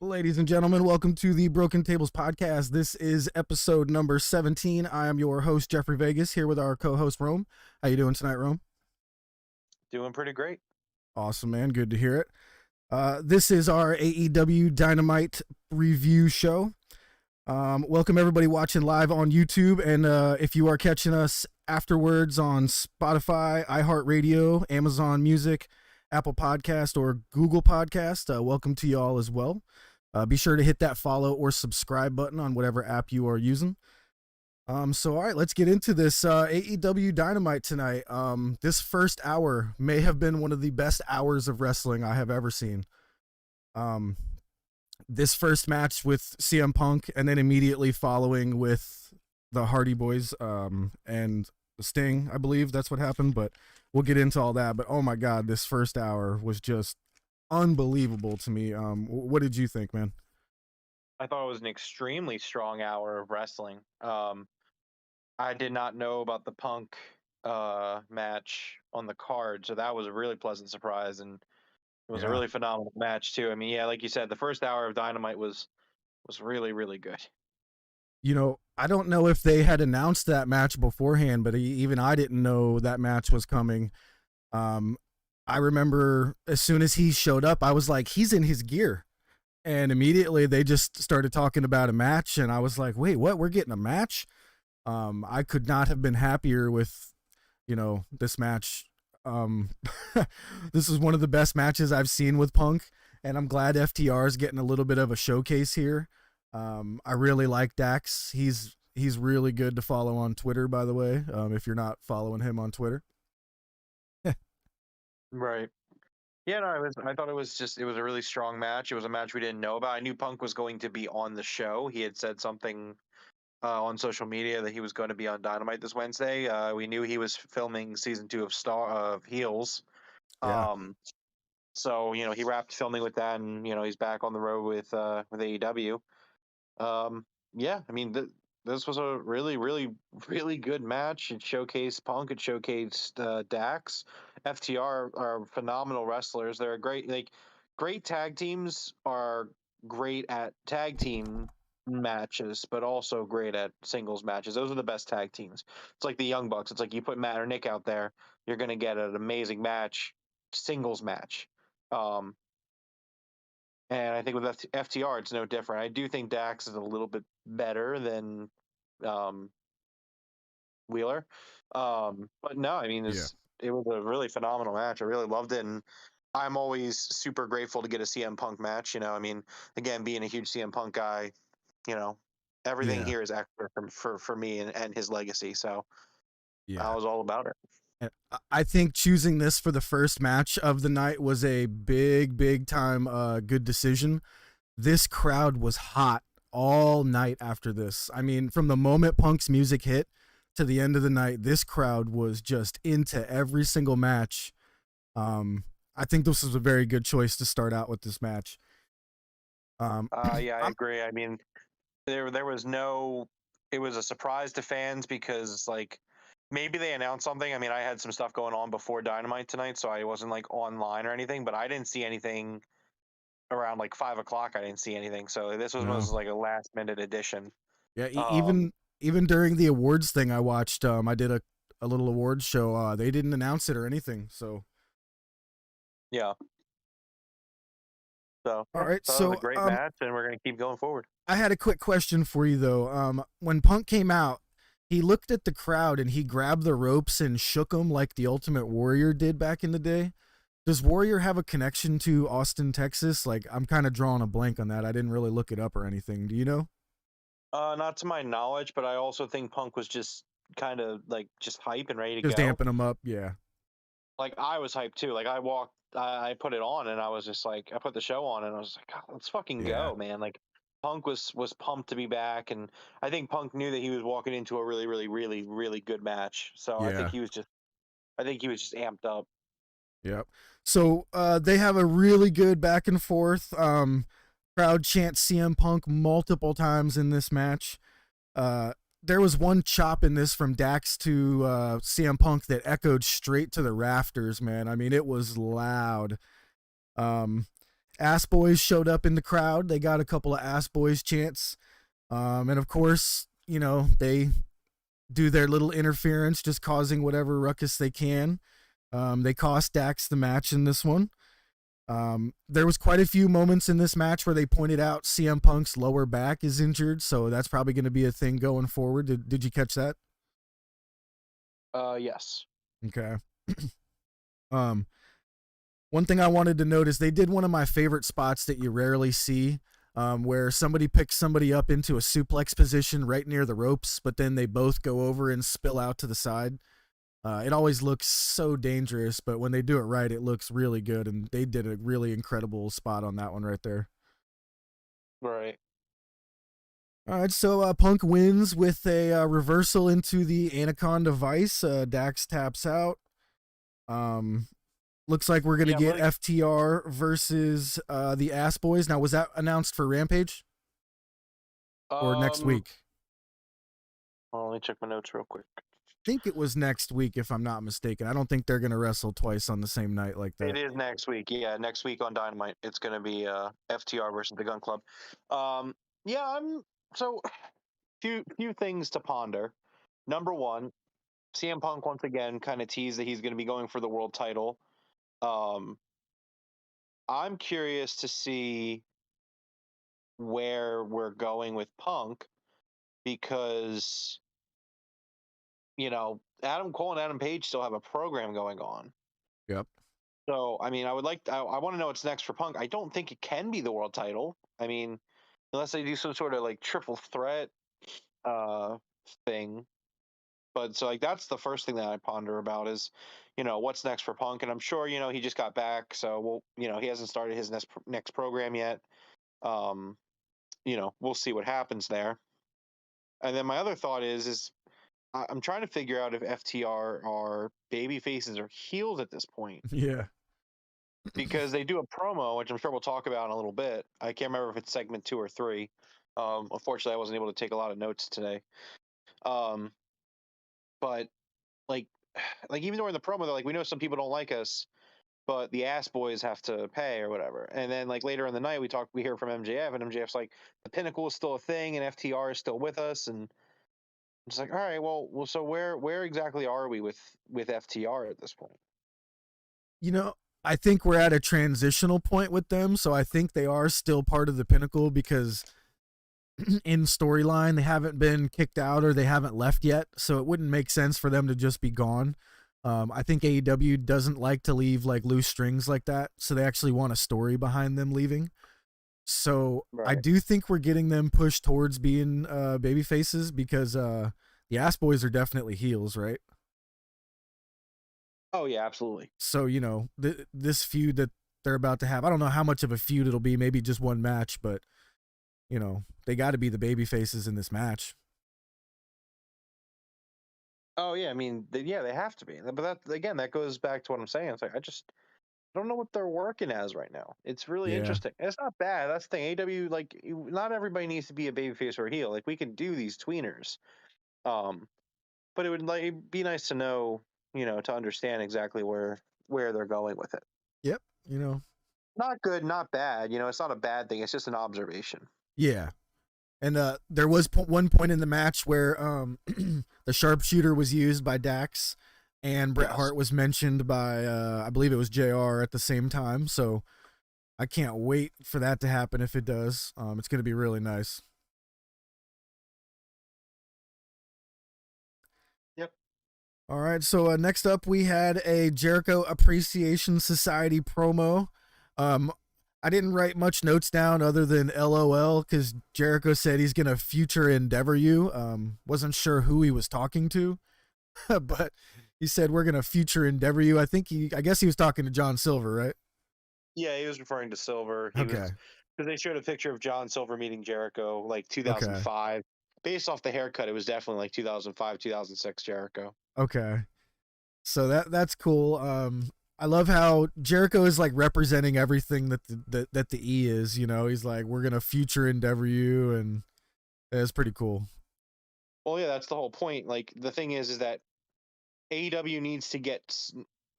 Ladies and gentlemen, welcome to the Broken Tables podcast. This is episode number 17. I am your host, Jeffrey Vegas, here with our co-host, Rome. How you doing tonight, Rome? Doing pretty great. Awesome, man. Good to hear it. This is our AEW Dynamite review show. Welcome everybody watching live on YouTube, and if you are catching us afterwards on Spotify, iHeartRadio, Amazon Music, Apple Podcast, or Google Podcast, welcome to y'all as well. Be sure to hit that follow or subscribe button on whatever app you are using. So all right, let's get into this AEW Dynamite tonight. This first hour may have been one of the best hours of wrestling I have ever seen. This first match with CMPunk, and then immediately following with the Hardy Boys and the Sting, I believe that's what happened, but we'll get into all that. But oh my God, this first hour was just unbelievable to me. What did you think, man? I thought it was an extremely strong hour of wrestling. I did not know about the Punk match on the card, so that was a really pleasant surprise, and it was a really phenomenal match too. I mean, yeah, like you said, the first hour of Dynamite was really, really good. You know, I don't know if they had announced that match beforehand, but even I didn't know that match was coming. I remember as soon as he showed up, I was like, he's in his gear. And immediately they just started talking about a match, and I was like, wait, what? We're getting a match? I could not have been happier with, this match. This is one of the best matches I've seen with Punk, and I'm glad FTR is getting a little bit of a showcase here. I really like Dax. He's really good to follow on Twitter, by the way, if you're not following him on Twitter. Right. Yeah, no, I thought it was a really strong match. It was a match we didn't know about. I knew Punk was going to be on the show. He had said something on social media that he was going to be on Dynamite this Wednesday. We knew he was filming season 2 of Heels. Yeah. So, he wrapped filming with that, and, he's back on the road with AEW. Yeah, I mean, this was a really, really, really good match. It showcased Punk. It showcased Dax. FTR are phenomenal wrestlers. They're great tag teams are great at tag team matches, but also great at singles matches. Those are the best tag teams. It's like the Young Bucks. It's like you put Matt or Nick out there, you're going to get an amazing match, singles match. And I think with FTR, it's no different. I do think Dax is a little bit better than Wheeler. But no, I mean, it was a really phenomenal match. I really loved it. And I'm always super grateful to get a CM Punk match. I mean, again, being a huge CM Punk guy, everything here is extra for me and his legacy. So I was all about it. I think choosing this for the first match of the night was a big time good decision. This crowd was hot all night after this. I mean, from the moment Punk's music hit to the end of the night, this crowd was just into every single match. I think this was a very good choice to start out with this match. Yeah, I agree. I mean, there was it was a surprise to fans because maybe they announced something. I mean, I had some stuff going on before Dynamite tonight, so I wasn't online or anything, but I didn't see anything around 5 o'clock. I didn't see anything. So this was like a last minute addition. Yeah. Even during the awards thing I watched, I did a little awards show. They didn't announce it or anything. So. Yeah. So, all right. So it was a great match, and we're going to keep going forward. I had a quick question for you though. When Punk came out, he looked at the crowd and he grabbed the ropes and shook them like the Ultimate Warrior did back in the day. Does Warrior have a connection to Austin, Texas? I'm kind of drawing a blank on that. I didn't really look it up or anything. Do you know? Not to my knowledge, but I also think Punk was just kind of just hype and ready to just go. Just damping him up, yeah. I was hyped too. I put it on and I was just I put the show on and I was like, God, let's fucking go, man. Punk was pumped to be back, and I think Punk knew that he was walking into a really, really, really, really good match. So I think he was just amped up. Yep. So they have a really good back and forth. Crowd chants CM Punk multiple times in this match. There was one chop in this from Dax to CM Punk that echoed straight to the rafters, man. I mean, it was loud. Ass Boys showed up in the crowd. They got a couple of Ass Boys chants. And of course, they do their little interference, just causing whatever ruckus they can. They cost Dax the match in this one. There was quite a few moments in this match where they pointed out CM Punk's lower back is injured, so that's probably going to be a thing going forward. Did you catch that? Yes. Okay. One thing I wanted to note is they did one of my favorite spots that you rarely see, where somebody picks somebody up into a suplex position right near the ropes, but then they both go over and spill out to the side. It always looks so dangerous, but when they do it right, it looks really good, and they did a really incredible spot on that one right there. Right. All right, so Punk wins with a reversal into the Anaconda Vice. Dax taps out. Looks like we're going to get FTR versus the Ass Boys. Now, was that announced for Rampage? Or next week? Well, let me check my notes real quick. I think it was next week, if I'm not mistaken. I don't think they're going to wrestle twice on the same night like that. It is next week. Yeah, next week on Dynamite. It's going to be FTR versus the Gun Club. So few things to ponder. Number one, CM Punk once again kind of teased that he's going to be going for the world title. I'm curious to see where we're going with Punk because, Adam Cole and Adam Page still have a program going on. Yep. So, I mean, I want to know what's next for Punk. I don't think it can be the world title. I mean, unless they do some sort of like triple threat thing. But so that's the first thing that I ponder about is, what's next for Punk. And I'm sure, he just got back. So he hasn't started his next program yet. We'll see what happens there. And then my other thought is I'm trying to figure out if FTR are baby faces or heels at this point. Yeah. Because they do a promo, which I'm sure we'll talk about in a little bit. I can't remember if it's segment 2 or 3. Unfortunately, I wasn't able to take a lot of notes today. But like even though in the promo, they're like, we know some people don't like us, but the Ass Boys have to pay or whatever. And then like later in the night, we hear from MJF, and MJF's like, the Pinnacle is still a thing, and FTR is still with us, and it's like, all right, well, so where exactly are we with FTR at this point? I think we're at a transitional point with them, so I think they are still part of the Pinnacle because in storyline they haven't been kicked out or they haven't left yet, so it wouldn't make sense for them to just be gone. I think AEW doesn't like to leave like loose strings like that, so they actually want a story behind them leaving. So right. I do think we're getting them pushed towards being baby faces because the Ass Boys are definitely heels, right? Oh yeah, absolutely. So this feud that they're about to have, I don't know how much of a feud it'll be, maybe just one match, but they got to be the baby faces in this match. Oh yeah, I mean, they have to be. But that goes back to what I'm saying. It's like I don't know what they're working as right now. It's really interesting. And it's not bad. That's the thing. AEW, like, not everybody needs to be a babyface or a heel. Like, we can do these tweeners. But it would be nice to know, to understand exactly where they're going with it. Yep. Not good, not bad. It's not a bad thing. It's just an observation. Yeah. And there was one point in the match where the sharpshooter was used by Dax, and Bret Hart was mentioned by, I believe it was JR at the same time. So I can't wait for that to happen if it does. It's going to be really nice. Yep. All right. So next up, we had a Jericho Appreciation Society promo. I didn't write much notes down other than LOL because Jericho said he's going to future endeavor you. Wasn't sure who he was talking to, but he said we're going to future endeavor you. I guess he was talking to John Silver, right? Yeah, he was referring to Silver. Because they showed a picture of John Silver meeting Jericho like 2005. Okay. Based off the haircut, it was definitely like 2005, 2006 Jericho. Okay. So that's cool. I love how Jericho is like representing everything that the E is, he's like, we're going to future endeavor you, and it's pretty cool. Well, yeah, that's the whole point. Like, the thing is that AEW needs to get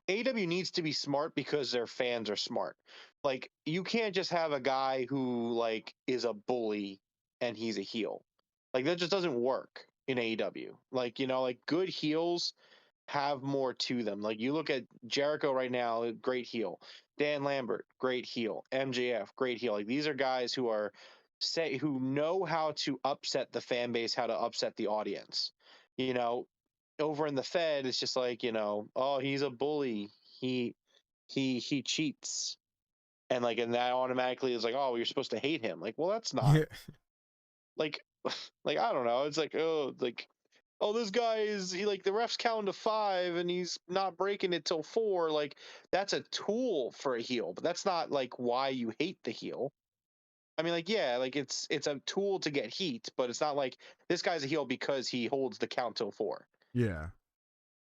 AEW needs to be smart because their fans are smart. Like, you can't just have a guy who like is a bully and he's a heel. Like, that just doesn't work in AEW. Like, like good heels have more to them. Like, you look at Jericho right now, great heel. Dan Lambert, great heel. MJF, great heel. Like, these are guys who know how to upset the fan base, how to upset the audience. You know, over in the Fed, it's just like, oh, he's a bully. He he cheats. And that automatically is like, oh, you're supposed to hate him. Like, well, that's not Yeah. like like I don't know. It's like, oh, this guy the refs count to 5 and he's not breaking it till 4. Like, that's a tool for a heel, but that's not like why you hate the heel. I mean, like, yeah, like it's a tool to get heat, but it's not like this guy's a heel because he holds the count till 4. Yeah.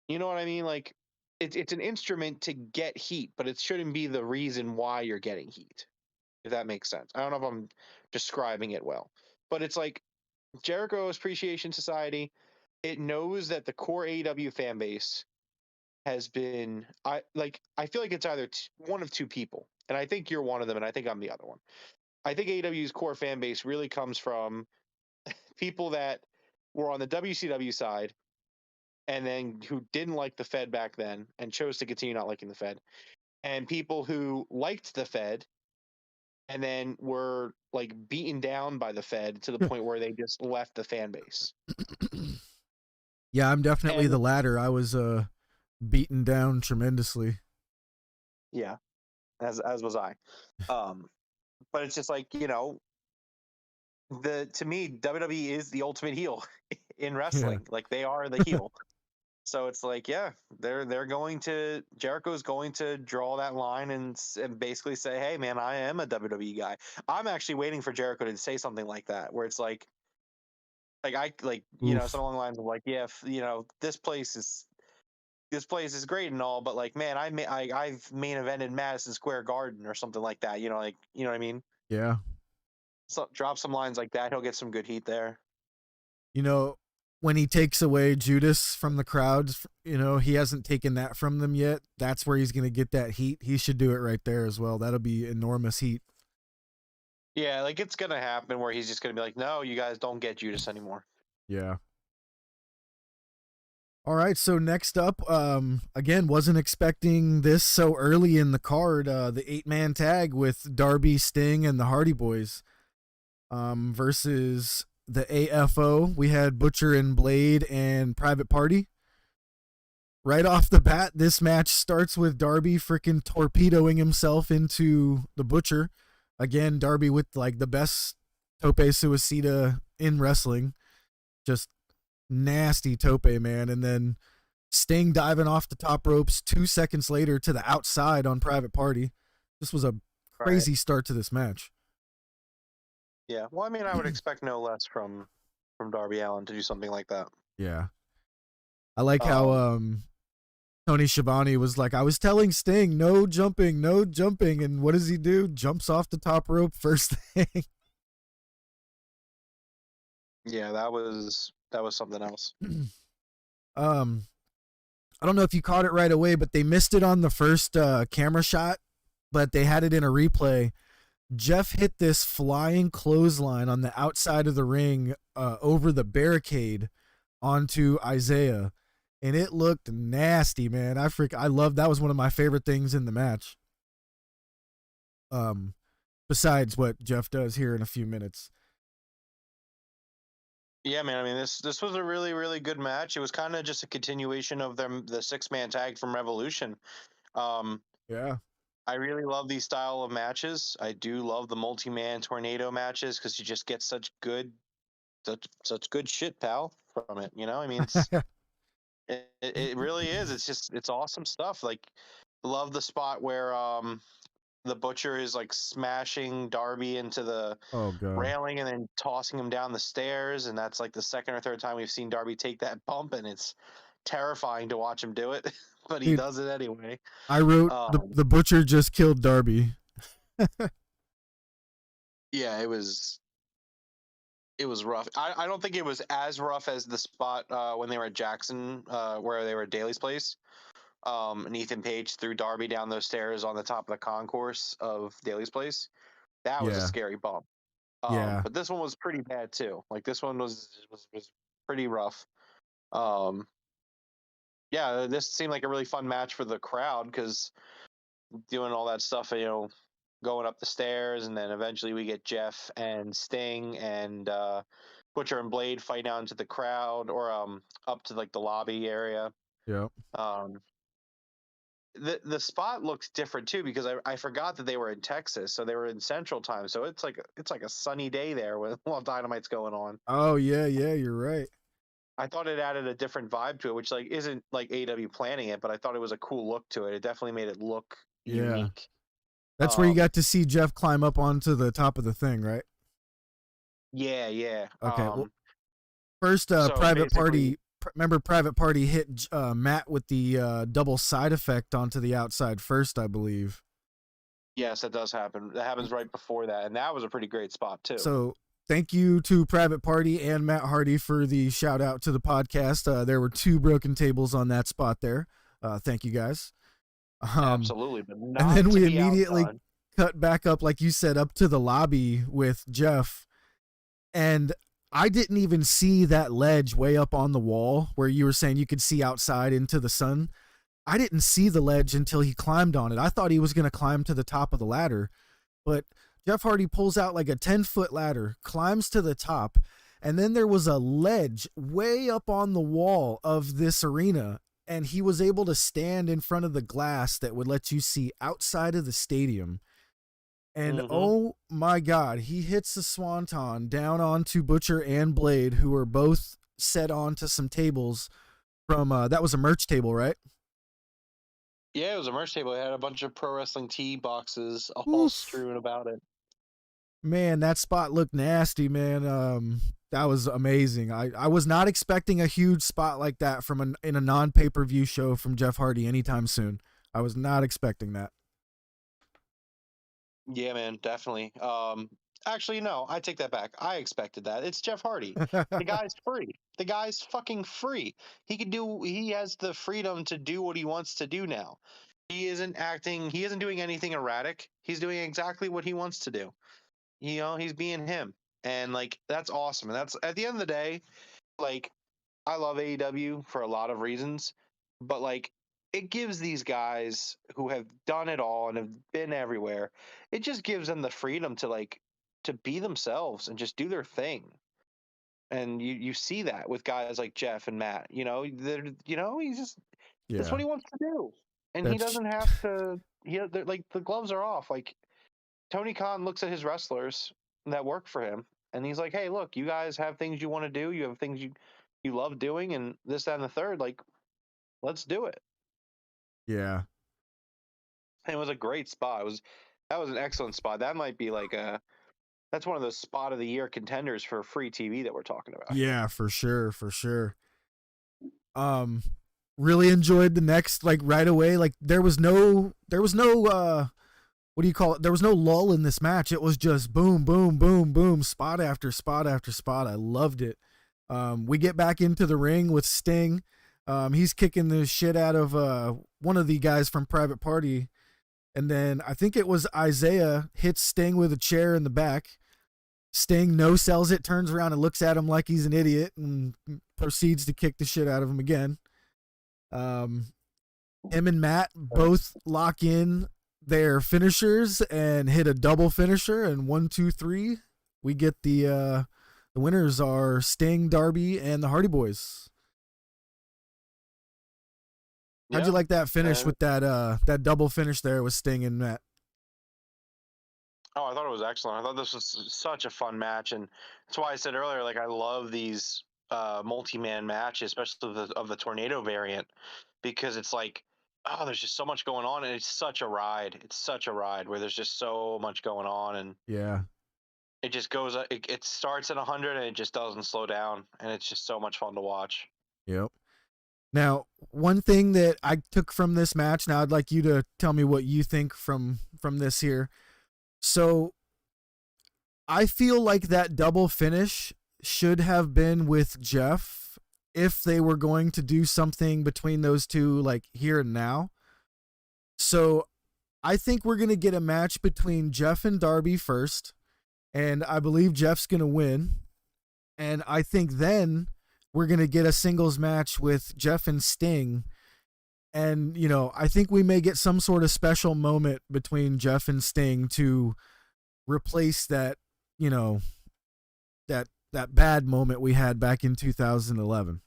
You know what I mean? Like, it's an instrument to get heat, but it shouldn't be the reason why you're getting heat. If that makes sense. I don't know if I'm describing it well, but it's like Jericho Appreciation Society. It knows that the core AEW fan base has been I feel like it's either one of two people, and I think you're one of them, and I think I'm the other one. I think AEW's core fan base really comes from people that were on the WCW side and then who didn't like the Fed back then and chose to continue not liking the Fed, and people who liked the Fed and then were like beaten down by the Fed to the point where they just left the fan base. Yeah, I'm definitely And the latter. I was beaten down tremendously. yeah, as was I. But it's just like, to me, WWE is the ultimate heel in Yeah. wrestling. Like, they are the heel. So it's like, yeah, Jericho's going to draw that line and basically say, hey man, I am a WWE guy. I'm actually waiting for Jericho to say something like that, where it's like something Oof. along the lines of like, yeah, this place is great and all, but like, man, I've main evented Madison Square Garden or something like that. You know what I mean? Yeah. So drop some lines like that, he'll get some good heat there. You know, when he takes away Judas from the crowds, he hasn't taken that from them yet. That's where he's going to get that heat. He should do it right there as well. That'll be enormous heat. Yeah, like, it's gonna happen where he's just gonna be like, no, you guys don't get Judas anymore. Yeah. All right, so next up, again, wasn't expecting this so early in the card. The 8-man tag with Darby, Sting, and the Hardy Boys, versus the AFO. We had Butcher and Blade and Private Party. Right off the bat, this match starts with Darby freaking torpedoing himself into the Butcher. Again, Darby with like the best tope suicida in wrestling. Just nasty tope, man. And then Sting diving off the top ropes 2 seconds later to the outside on Private Party. This was a crazy start to this match. Yeah, well, I mean, I would expect no less from Darby Allin to do something like that. Yeah. I like how Tony Schiavone was like, I was telling Sting, no jumping, no jumping. And what does he do? Jumps off the top rope first thing. Yeah, that was something else. I don't know if you caught it right away, but they missed it on the first camera shot, but they had it in a replay. Jeff hit this flying clothesline on the outside of the ring over the barricade onto Isiah, and it looked nasty, man. I love that. Was one of my favorite things in the match. Besides what Jeff does here in a few minutes. Yeah, man. I mean, this was a really, really good match. It was kind of just a continuation of the 6-man tag from Revolution. Yeah. I really love these style of matches. I do love the multi-man tornado matches because you just get such good shit, pal, from it. I mean, it really is. It's awesome stuff. Like, love the spot where the Butcher is like smashing Darby into the Oh god. railing and then tossing him down the stairs, and that's like the second or third time we've seen Darby take that bump, and it's terrifying to watch him do it, but he Dude, does it anyway. I wrote the Butcher just killed Darby. Yeah, it was rough. I don't think it was as rough as the spot when they were at Jackson, where they were at Daly's place. And Ethan Page threw Darby down those stairs on the top of the concourse of Daly's place. That was a Yeah. scary bump. Yeah. But this one was pretty bad too. Like this one was pretty rough. Um, yeah, this seemed like a really fun match for the crowd because doing all that stuff, going up the stairs, and then eventually we get Jeff and Sting and Butcher and Blade fighting out into the crowd or up to like the lobby area. Yep. Um, the spot looks different too because I forgot that they were in Texas, so they were in Central Time, so it's like a sunny day there while Dynamite's going on. Oh yeah, you're right. I thought it added a different vibe to it, which like isn't like AEW planning it, but I thought it was a cool look to it. It definitely made it look unique. That's where you got to see Jeff climb up onto the top of the thing, right? Yeah. Okay. Well, first, so Private Party. Remember, Private Party hit Matt with the double side effect onto the outside first, I believe. Yes, that does happen. That happens right before that, and that was a pretty great spot too. So thank you to Private Party and Matt Hardy for the shout out to the podcast. There were 2 broken tables on that spot there. Thank you guys. Absolutely, but not and then we be immediately outside. cut back up, like you said, up to the lobby with Jeff, and I didn't even see that ledge way up on the wall where you were saying you could see outside into the sun. I didn't see the ledge until he climbed on it. I thought he was going to climb to the top of the ladder, but Jeff Hardy pulls out like a 10-foot ladder, climbs to the top, and then there was a ledge way up on the wall of this arena, and he was able to stand in front of the glass that would let you see outside of the stadium. And oh my God, he hits the swanton down onto Butcher and Blade, who were both set onto some tables from, that was a merch table, right? Yeah, it was a merch table. It had a bunch of pro wrestling tee boxes all strewn about it. Man, that spot looked nasty, man. That was amazing. I was not expecting a huge spot like that in a non-pay-per-view show from Jeff Hardy anytime soon. I was not expecting that. Yeah, man, definitely. Actually, no, I take that back. I expected that. It's Jeff Hardy. The guy's free. The guy's fucking free. He has the freedom to do what he wants to do now. He isn't doing anything erratic. He's doing exactly what he wants to do. He's being him. And like that's awesome. And that's at the end of the day, like I love AEW for a lot of reasons, but like it gives these guys who have done it all and have been everywhere, it just gives them the freedom to be themselves and just do their thing. And you see that with guys like Jeff and Matt. He's just that's what he wants to do, and he doesn't have to. Like the gloves are off. Like Tony Khan looks at his wrestlers that work for him, and he's like, "Hey, look, you guys have things you want to do. You have things you love doing, and this, that, and the third. Like, let's do it." Yeah. And it was a great spot. That was an excellent spot. That might be that's one of those spot of the year contenders for free TV that we're talking about. Yeah, for sure. Really enjoyed the next, like right away. Like there was no what do you call it? There was no lull in this match. It was just boom, boom, boom, boom, spot after spot after spot. I loved it. We get back into the ring with Sting. He's kicking the shit out of one of the guys from Private Party. And then I think it was Isiah hits Sting with a chair in the back. Sting no-sells it, turns around and looks at him like he's an idiot and proceeds to kick the shit out of him again. Him and Matt both lock in their finishers and hit a double finisher, and 1, 2, 3, we get the winners are Sting, Darby, and the Hardy Boys. How'd you like that finish with that double finish there with Sting and Matt? Oh, I thought it was excellent. I thought this was such a fun match, and that's why I said earlier, like I love these multi-man matches, especially of the tornado variant, because it's like, oh, there's just so much going on, and it's such a ride. It's such a ride where there's just so much going on, and yeah, it just goes. It starts at 100 and it just doesn't slow down, and it's just so much fun to watch. Yep. Now, one thing that I took from this match, now I'd like you to tell me what you think from this here. So, I feel like that double finish should have been with Jeff if they were going to do something between those two, like here and now. So I think we're going to get a match between Jeff and Darby first, and I believe Jeff's going to win. And I think then we're going to get a singles match with Jeff and Sting. And, you know, I think we may get some sort of special moment between Jeff and Sting to replace that, you know, that bad moment we had back in 2011.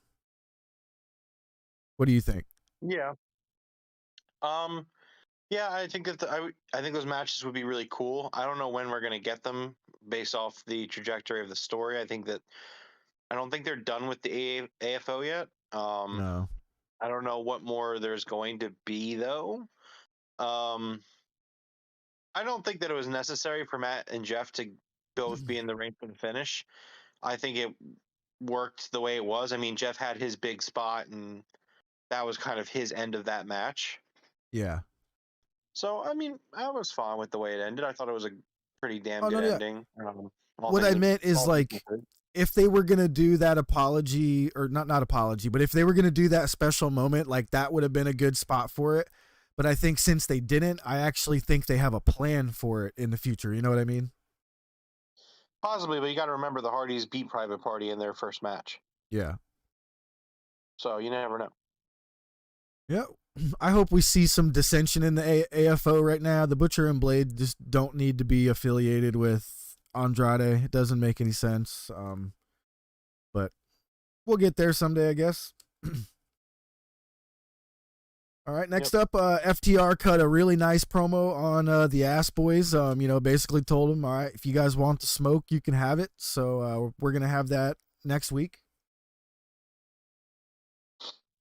What do you think? Yeah. Yeah, I think that I think those matches would be really cool. I don't know when we're going to get them based off the trajectory of the story. I don't think they're done with the AFO yet. No. I don't know what more there's going to be though. Um, I don't think that it was necessary for Matt and Jeff to both be in the ring for the finish. I think it worked the way it was. I mean, Jeff had his big spot, and that was kind of his end of that match. Yeah. So, I mean, I was fine with the way it ended. I thought it was a pretty damn Oh, good no, yeah. ending. What I meant is, like, if they were going to do that apology, or not apology, but if they were going to do that special moment, like, that would have been a good spot for it. But I think since they didn't, I actually think they have a plan for it in the future. You know what I mean? Possibly, but you got to remember the Hardys beat Private Party in their first match. Yeah. So you never know. Yeah. I hope we see some dissension in the AFO right now. The Butcher and Blade just don't need to be affiliated with Andrade. It doesn't make any sense. But we'll get there someday, I guess. All right, next up, FTR cut a really nice promo on the Ass Boys. You know, basically told them, all right, if you guys want the smoke, you can have it. So we're going to have that next week.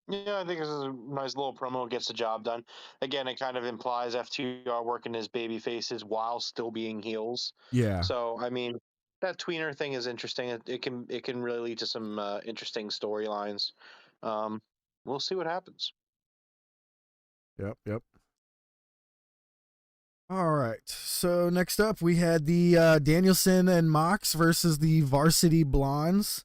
Yeah, I think this is a nice little promo. Gets the job done. Again, it kind of implies FTR working as baby faces while still being heels. Yeah. So, I mean, that tweener thing is interesting. It can really lead to some interesting storylines. We'll see what happens. Yep. All right. So next up, we had the Danielson and Mox versus the Varsity Blondes.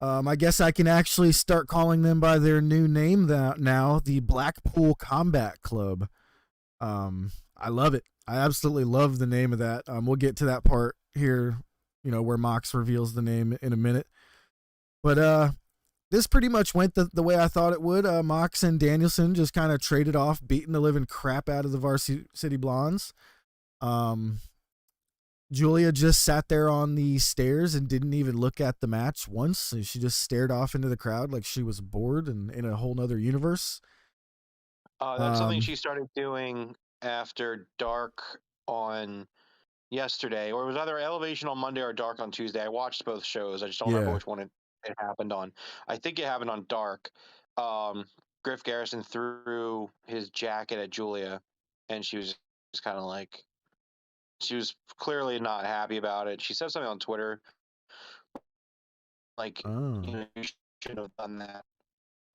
I guess I can actually start calling them by their new name now, the Blackpool Combat Club. I love it. I absolutely love the name of that. We'll get to that part here, you know, where Mox reveals the name in a minute. But this pretty much went the way I thought it would. Mox and Danielson just kind of traded off, beating the living crap out of the Varsity Blondes. Julia just sat there on the stairs and didn't even look at the match once. She just stared off into the crowd like she was bored and in a whole nother universe. That's something she started doing after Dark on yesterday, or it was either Elevation on Monday or Dark on Tuesday. I watched both shows. I just don't remember which one it happened on. I think it happened on Dark. Griff Garrison threw his jacket at Julia, and she was just kind of like, she was clearly not happy about it. She said something on Twitter, like, you know, you should have done that.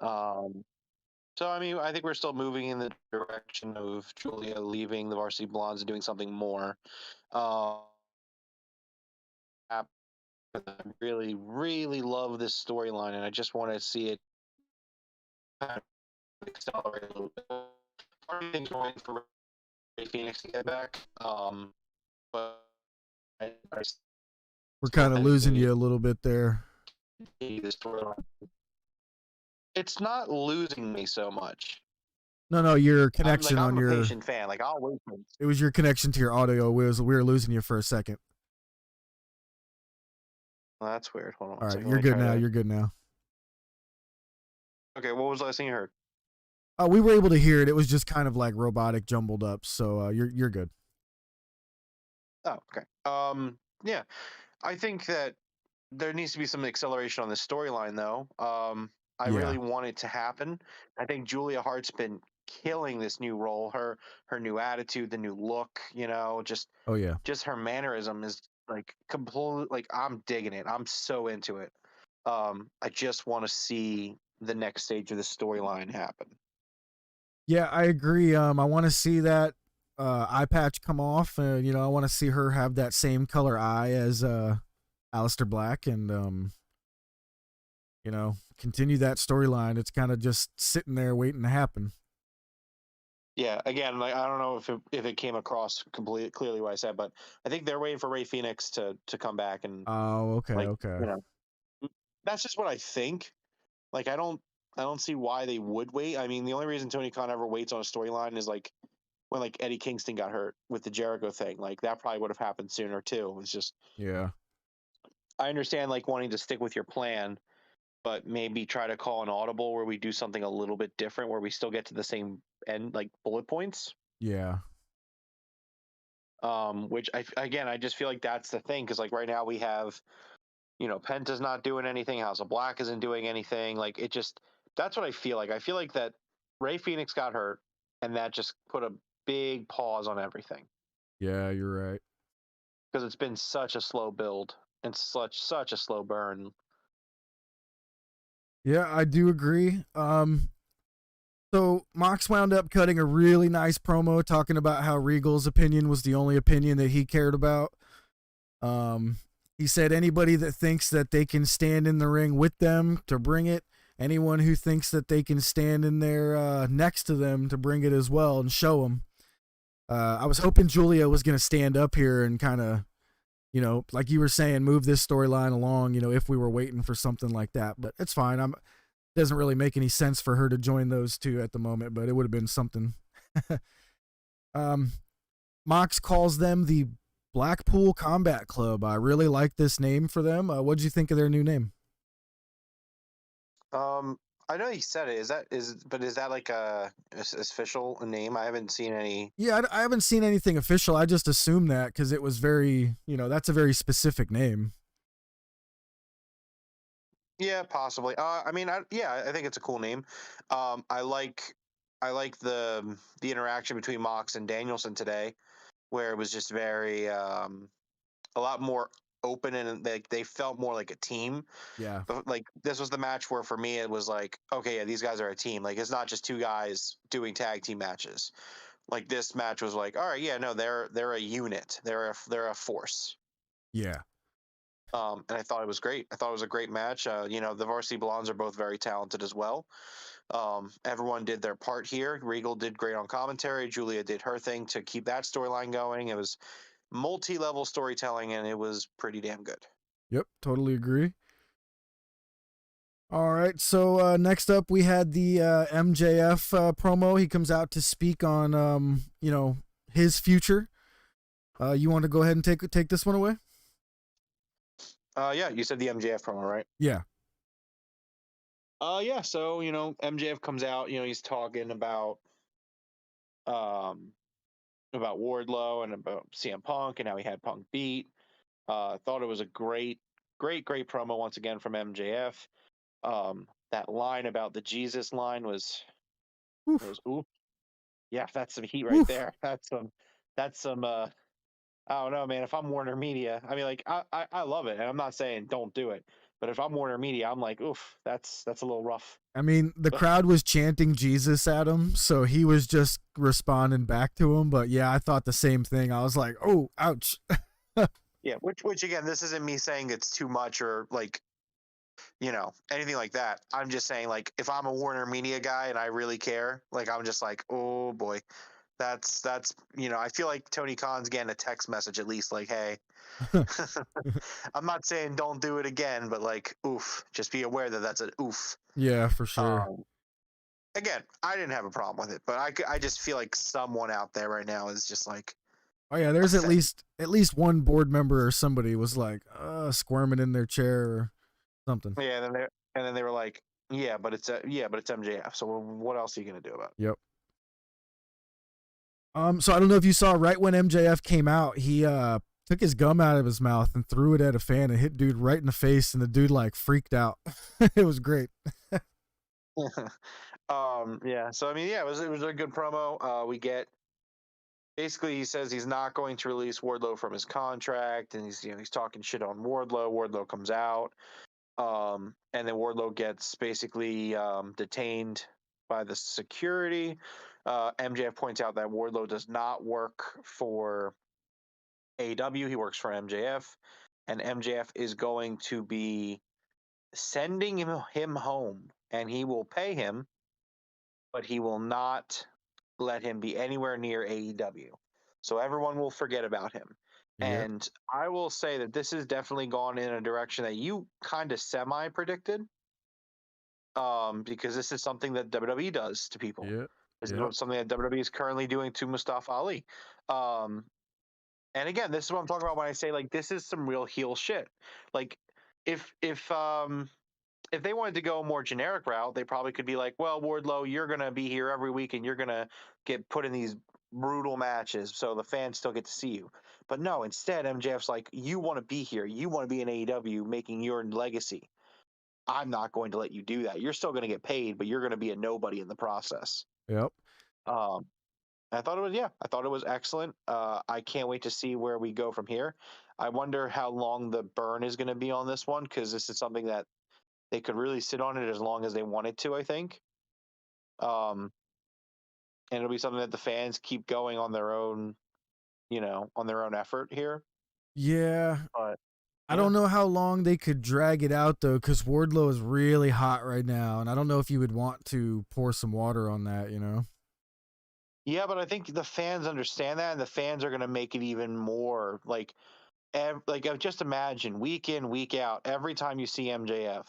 So, I mean, I think we're still moving in the direction of Julia leaving the Varsity Blondes and doing something more. I really, really love this storyline, and I just want to see it kind of accelerate a little bit. Part of things are waiting for Ray Phoenix to get back, but we're kind of losing you a little bit there. This storyline. It's not losing me so much. No, your connection I'm on your. I'm a patient fan. Like, I'll wait for it. It was your connection to your audio. We were losing you for a second. Well, that's weird. Hold on. All right, you're good now. You're good now. Okay, what was the last thing you heard? We were able to hear it. It was just kind of like robotic, jumbled up. So you're good. Oh, okay. Yeah, I think that there needs to be some acceleration on this storyline, though. I really want it to happen. I think Julia Hart's been killing this new role. Her new attitude, the new look. You know, just her mannerism is like completely. Like, I'm digging it. I'm so into it. I just want to see the next stage of the storyline happen. Yeah, I agree. I want to see that eye patch come off. You know, I want to see her have that same color eye as Aleister Black, and continue that storyline. It's kind of just sitting there waiting to happen. Yeah, again, like I don't know if it came across completely clearly what I said, but I think they're waiting for Ray Phoenix to come back and Oh, okay, like okay. that's just what I think. Like I don't see why they would wait. I mean, the only reason Tony Khan ever waits on a storyline is like when like Eddie Kingston got hurt with the Jericho thing. Like that probably would have happened sooner too. It's just Yeah. I understand like wanting to stick with your plan, but maybe try to call an audible where we do something a little bit different where we still get to the same end like bullet points. Yeah. Which I just feel like that's the thing because like right now we have Penta's not doing anything, House of Black isn't doing anything. Like it just that's what I feel like. I feel like that Ray Phoenix got hurt, and that just put a big pause on everything Yeah, you're right. because it's been such a slow build and such a slow burn. Yeah, I do agree. So Mox wound up cutting a really nice promo talking about how Regal's opinion was the only opinion that he cared about. He said anybody that thinks that they can stand in the ring with them to bring it, anyone who thinks that they can stand in there next to them to bring it as well and show them. I was hoping Julia was going to stand up here and kind of, like you were saying, move this storyline along, if we were waiting for something like that. But it's fine. It doesn't really make any sense for her to join those two at the moment, but it would have been something. Mox calls them the Blackpool Combat Club. I really like this name for them. What did you think of their new name? I know he said it. Is that like a official name? I haven't seen any. Yeah, I haven't seen anything official. I just assumed that because it was very, that's a very specific name. Yeah, possibly. I mean, I think it's a cool name. I like the interaction between Mox and Danielson today, where it was just very a lot more open and they felt more like a team. Yeah. But like this was the match where for me it was like, okay, yeah, these guys are a team. Like it's not just two guys doing tag team matches. Like this match was like, all right, yeah, no, they're a unit. They're a force. Yeah. And I thought it was great. I thought it was a great match. The Varsity Blondes are both very talented as well. Everyone did their part here. Regal did great on commentary. Julia did her thing to keep that storyline going. It was multi-level storytelling, and it was pretty damn good. Yep. Totally agree. All right. So next up, we had the MJF promo. He comes out to speak on, his future. You want to go ahead and take this one away? Yeah, you said the MJF promo, right? Yeah. Yeah. So MJF comes out. He's talking about Wardlow and about CMPunk and how he had Punk beat. Thought it was a great promo once again from MJF. That line about the Jesus line was Oof. ooh, yeah, that's some heat right Oof. there. That's some I don't know, man. If I'm Warner Media, I mean, like I love it, and I'm not saying don't do it, but if I'm Warner Media, I'm like, oof, that's a little rough. I mean, the crowd was chanting Jesus at him, so he was just responding back to him. But yeah, I thought the same thing. I was like, oh, ouch. Yeah, which again, this isn't me saying it's too much or like anything like that. I'm just saying like if I'm a Warner Media guy and I really care, like I'm just like, oh boy, that's I feel like Tony Khan's getting a text message at least like, hey, I'm not saying don't do it again, but like, oof, just be aware that that's an oof. Yeah, for sure. Again, I didn't have a problem with it, but I just feel like someone out there right now is just like, Oh yeah, there's at offended. least one board member or somebody was like squirming in their chair or something. Yeah, and then they were like, yeah, but it's MJF. So what else are you gonna do about it? Yep. So I don't know if you saw right when MJF came out, he took his gum out of his mouth and threw it at a fan and hit dude right in the face, and the dude like freaked out. It was great. Yeah. So I mean, yeah, it was a good promo. We get basically he says he's not going to release Wardlow from his contract, and he's talking shit on Wardlow. Wardlow comes out, and then Wardlow gets basically detained by the security. MJF points out that Wardlow does not work for AEW. He works for MJF, and MJF is going to be sending him home, and he will pay him, but he will not let him be anywhere near AEW. So everyone will forget about him. Yep. And I will say that this has definitely gone in a direction that you kind of semi predicted, because this is something that WWE does to people. Yep. This is Yep. something that WWE is currently doing to Mustafa Ali. Um, and again, this is what I'm talking about when I say like this is some real heel shit. Like if they wanted to go a more generic route, they probably could be like, well, Wardlow, you're going to be here every week and you're going to get put in these brutal matches so the fans still get to see you. But no, instead, MJF's like, you want to be here. You want to be in AEW making your legacy. I'm not going to let you do that. You're still going to get paid, but you're going to be a nobody in the process. Yep. Um, I thought it was excellent. I can't wait to see where we go from here. I wonder how long the burn is going to be on this one, because this is something that they could really sit on it as long as they wanted to, I think. And it'll be something that the fans keep going on their own, on their own effort here. Yeah. But I don't know how long they could drag it out though, because Wardlow is really hot right now, and I don't know if you would want to pour some water on that, you know? Yeah, but I think the fans understand that, and the fans are going to make it even more like, just imagine week in, week out, every time you see MJF,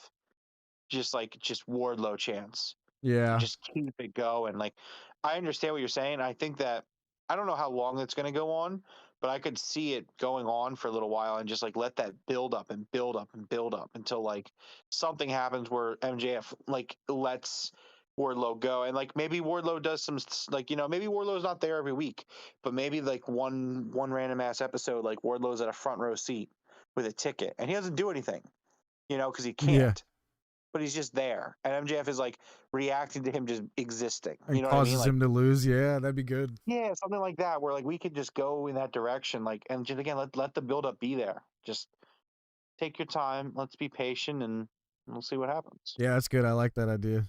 just Wardlow chants. Yeah. Just keep it going. Like, I understand what you're saying. I think that I don't know how long it's going to go on, but I could see it going on for a little while and just like let that build up and build up and build up until like something happens where MJF like lets Wardlow go, and like maybe Wardlow does some like maybe Wardlow's not there every week, but maybe like one random ass episode like Wardlow's at a front row seat with a ticket and he doesn't do anything, because he Yeah. can't, but he's just there. And MJF is like reacting to him just existing. And You know what I mean? causes Like, him to lose. Yeah, that'd be good. yeah, something like that, where like we could just go in that direction. Like, and just again, let the buildup be there. Just take your time. Let's be patient, and we'll see what happens. Yeah, that's good. I like that idea.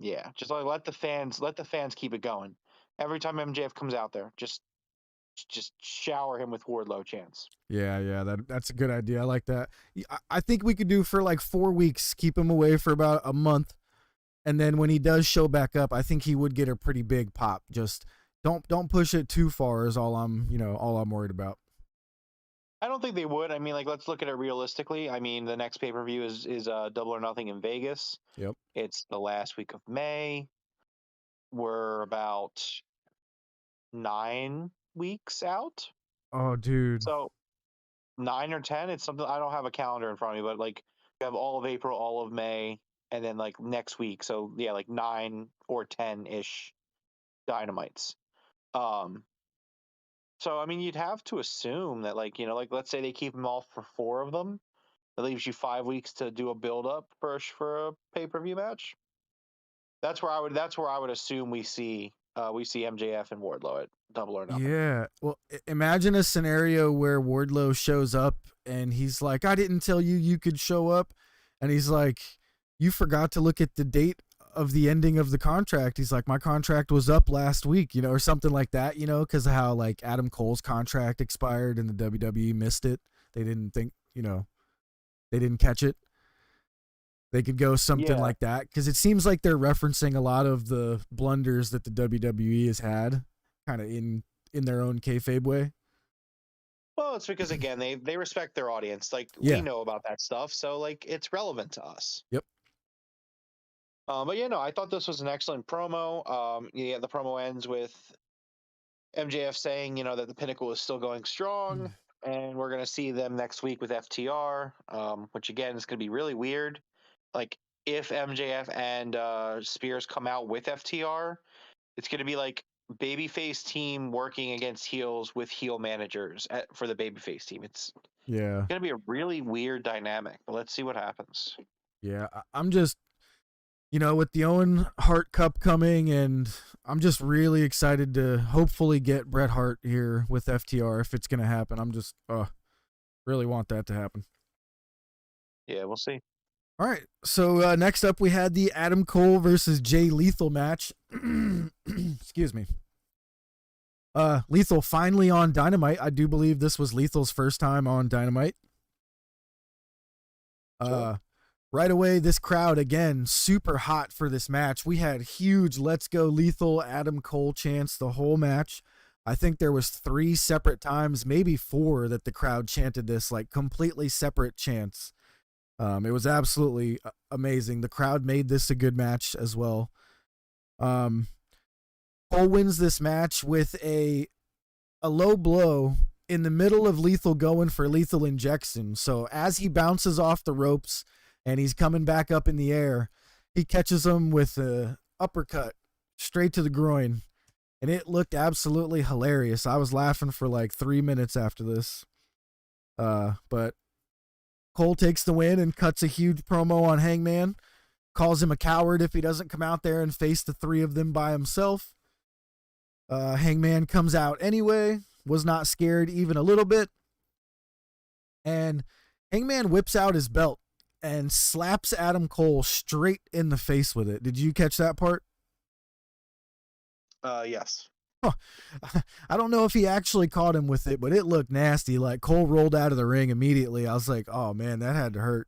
Yeah, just like let the fans keep it going. Every time MJF comes out there, just shower him with Wardlow chants. Yeah, that's a good idea. I like that. I think we could do for like 4 weeks, keep him away for about a month, and then when he does show back up, I think he would get a pretty big pop. Just don't push it too far is all I'm worried about. I don't think they would. I mean, like, let's look at it realistically. I mean, the next pay per view is Double or Nothing in Vegas. Yep. It's the last week of May. We're about 9 weeks out. Oh, dude. So 9 or 10. It's something, I don't have a calendar in front of me, but like you have all of April, all of May, and then like next week. So yeah, like 9 or 10 ish dynamites. So I mean, you'd have to assume that like like let's say they keep them all for 4 of them. That leaves you 5 weeks to do a build up for a pay per view match. That's where I would assume we see MJF and Wardlow at Double or Nothing. Yeah. Well, imagine a scenario where Wardlow shows up and he's like, "I didn't tell you you could show up," and he's like, "You forgot to look at the date of the ending of the contract." He's like, "My contract was up last week," or something like that, because of how like Adam Cole's contract expired and the WWE missed it. They didn't think, they didn't catch it. They could go something like that, because it seems like they're referencing a lot of the blunders that the WWE has had, kind of in their own kayfabe way. Well, it's because again they respect their audience. Like Yeah. we know about that stuff, so like it's relevant to us. Yep. But yeah, no, I thought this was an excellent promo. The promo ends with MJF saying, that the Pinnacle is still going strong, and we're gonna see them next week with FTR. Which again is gonna be really weird. Like if MJF and Spears come out with FTR, it's gonna be like babyface team working against heels with heel managers for the babyface team. It's Yeah. gonna be a really weird dynamic, but let's see what happens. Yeah. I'm just, with the Owen Hart Cup coming, and I'm just really excited to hopefully get Bret Hart here with FTR if it's going to happen. I'm just really want that to happen. Yeah, we'll see. All right. So next up, we had the Adam Cole versus Jay Lethal match. Excuse me. Lethal finally on Dynamite. I do believe this was Lethal's first time on Dynamite. Right away, this crowd, again, super hot for this match. We had huge Let's Go Lethal Adam Cole chants the whole match. I think there was 3 separate times, maybe 4, that the crowd chanted this, like completely separate chants. It was absolutely amazing. The crowd made this a good match as well. Cole wins this match with a low blow in the middle of Lethal going for lethal injection. So as he bounces off the ropes and he's coming back up in the air, he catches him with a uppercut straight to the groin. And it looked absolutely hilarious. I was laughing for like 3 minutes after this. But Cole takes the win and cuts a huge promo on Hangman. Calls him a coward if he doesn't come out there and face the 3 of them by himself. Hangman comes out anyway. Was not scared even a little bit. And Hangman whips out his belt and slaps Adam Cole straight in the face with it. Did you catch that part? Yes. Huh. I don't know if he actually caught him with it, but it looked nasty. Like Cole rolled out of the ring immediately. I was like, oh man, that had to hurt.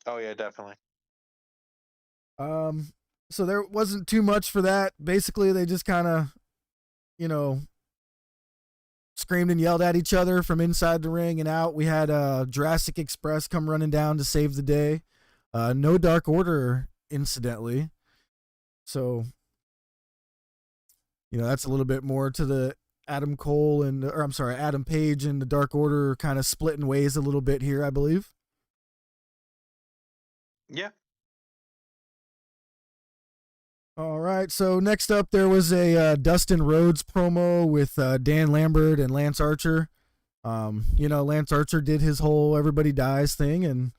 Oh yeah, definitely. So there wasn't too much for that. Basically, they just kind of, screamed and yelled at each other from inside the ring and out. We had Jurassic Express come running down to save the day. No Dark Order, incidentally. So, that's a little bit more to the Adam Page and the Dark Order kind of splitting ways a little bit here, I believe. Yeah. All right, so next up there was a Dustin Rhodes promo with Dan Lambert and Lance Archer. Lance Archer did his whole everybody dies thing, and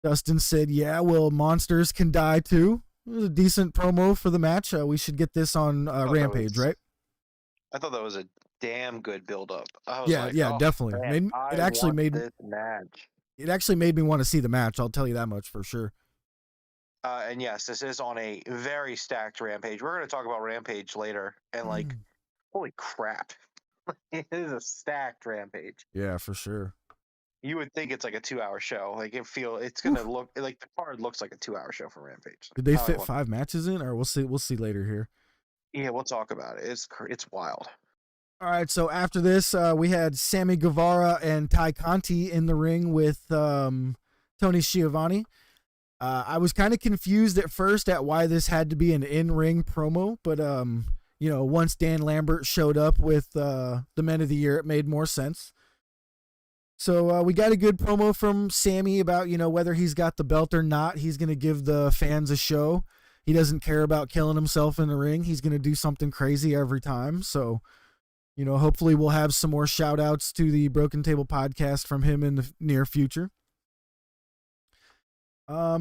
Dustin said, yeah, well, monsters can die too. It was a decent promo for the match. We should get this on Rampage, right? I thought that was a damn good build-up. Yeah, definitely. Man, it actually made this match. It actually made me want to see the match. I'll tell you that much for sure. And yes, this is on a very stacked Rampage. We're going to talk about Rampage later, and holy crap, it is a stacked Rampage. Yeah, for sure. You would think it's like a 2-hour show. Like it's going to look like the card looks like a 2-hour show for Rampage. Did they fit 5 matches in, or we'll see? We'll see later here. Yeah, we'll talk about it. It's wild. All right, so after this, we had Sammy Guevara and Ty Conti in the ring with Tony Schiavone. I was kind of confused at first at why this had to be an in-ring promo, but once Dan Lambert showed up with the Men of the Year, it made more sense. So we got a good promo from Sammy about, whether he's got the belt or not. He's going to give the fans a show. He doesn't care about killing himself in the ring. He's going to do something crazy every time. So, hopefully we'll have some more shout outs to the Broken Table podcast from him in the near future. I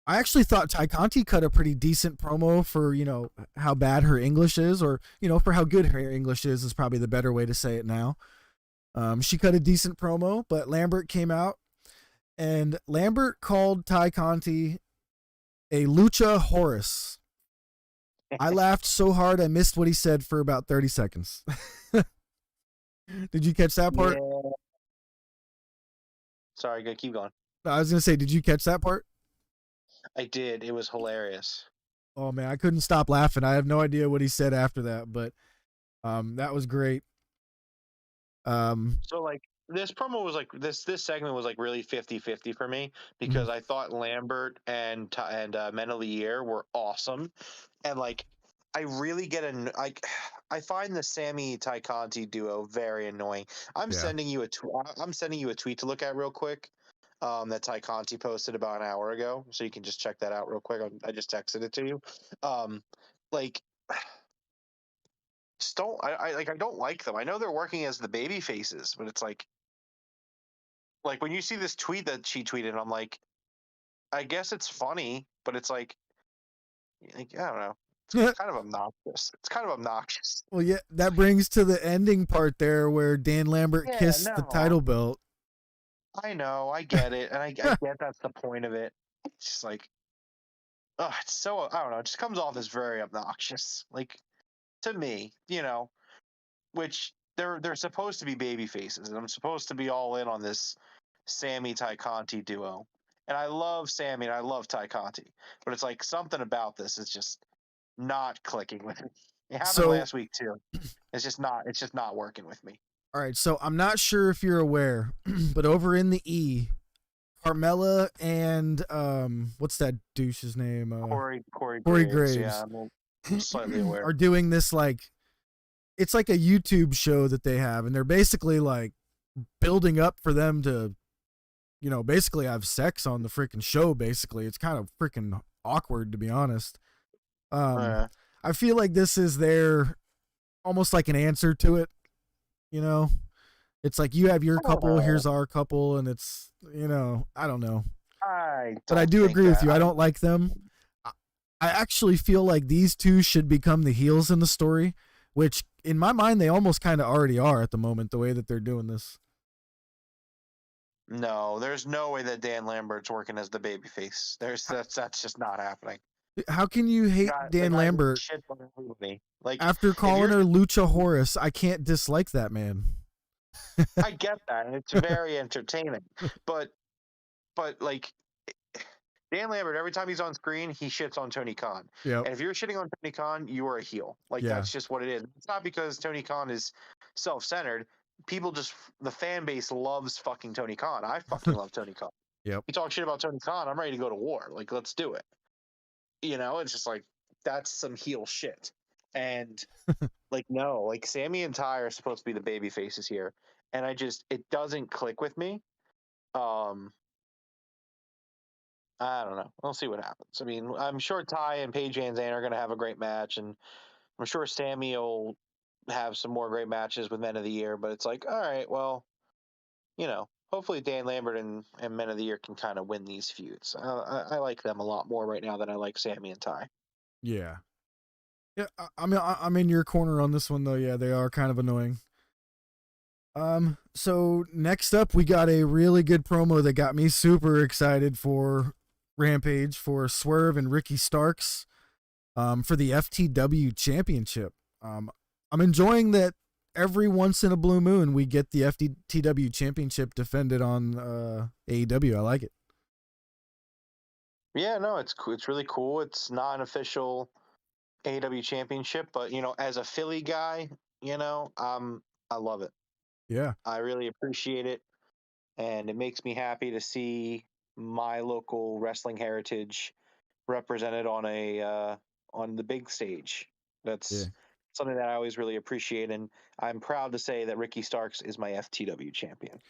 actually thought Ty Conti cut a pretty decent promo for, how bad her English is, or, for how good her English is probably the better way to say it now. She cut a decent promo, but Lambert came out, and Lambert called Ty Conti a Lucha Horus. I laughed so hard I missed what he said for about 30 seconds. Did you catch that part? Yeah. Sorry, go keep going. I was going to say, did you catch that part? I did. It was hilarious. Oh, man, I couldn't stop laughing. I have no idea what he said after that, but that was great. So, this promo was this segment was really 50-50 for me, because I thought Lambert and Men of the Year were awesome, and I really I find the Sammy Ty Conti duo very annoying. I'm sending you a tweet to look at real quick. That Ty Conti posted about an hour ago, so you can just check that out real quick. I just texted it to you. Just don't I don't like them. I know they're working as the baby faces, but it's like when you see this tweet that she tweeted, I'm like, I guess it's funny, but it's I don't know. It's kind of obnoxious. Well, yeah, that brings to the ending part there where Dan Lambert kissed the title belt. I know, I get it, and I get that's the point of it. It's just it's so, I don't know, it just comes off as very obnoxious. To me, which they're supposed to be baby faces, and I'm supposed to be all in on this Sammy Ty Conti duo. And I love Sammy and I love Ty Conti, but it's like something about this is just not clicking with me. It happened So, last week too. It's just not working with me. all right. So I'm not sure if you're aware, but over in the E, Carmella and what's that douche's name? Corey Corey Graves. Graves. Yeah, I'm slightly aware. Are doing this like it's like a YouTube show that they have, and they're basically like building up for them to, basically have sex on the freaking show. Basically, it's kind of freaking awkward, to be honest. I feel like this is their almost like an answer to it. It's like you have your couple, here's our couple, and it's I don't know. But I do agree with you. I don't like them. I actually feel like these two should become the heels in the story, which in my mind they almost kind of already are at the moment, the way that they're doing this. No, there's no way that Dan Lambert's working as the babyface. That's just not happening. How can you hate Dan Lambert Like, after calling her Lucha Horace? I can't dislike that man. I get that, and it's very entertaining. But like Dan Lambert, every time he's on screen, he shits on Tony Khan. Yep. And if you're shitting on Tony Khan, you are a heel. Like, that's just what it is. It's not because Tony Khan is self-centered. People the fan base loves fucking Tony Khan. I fucking love Tony Khan. Yep. You talk shit about Tony Khan, I'm ready to go to war. Like, let's do it. It's just like, that's some heel shit. And like, no, like Sammy and Ty are supposed to be the baby faces here. And it doesn't click with me. I don't know. We'll see what happens. I mean, I'm sure Ty and Paige Van Zandt are going to have a great match, and I'm sure Sammy will have some more great matches with Men of the Year. But it's like, all right, well, hopefully Dan Lambert and Men of the Year can kind of win these feuds. I like them a lot more right now than I like Sammy and Ty. Yeah. Yeah, I mean, I'm in your corner on this one, though. Yeah, they are kind of annoying. So next up, we got a really good promo that got me super excited for Rampage, for Swerve and Ricky Starks, for the FTW Championship. I'm enjoying that every once in a blue moon we get the FTW Championship defended on AEW. I like it. Yeah, no, it's really cool. It's not an official AEW Championship, but as a Philly guy, I love it. Yeah, I really appreciate it, and it makes me happy to see my local wrestling heritage represented on the big stage. That's something that I always really appreciate, and I'm proud to say that Ricky Starks is my FTW champion.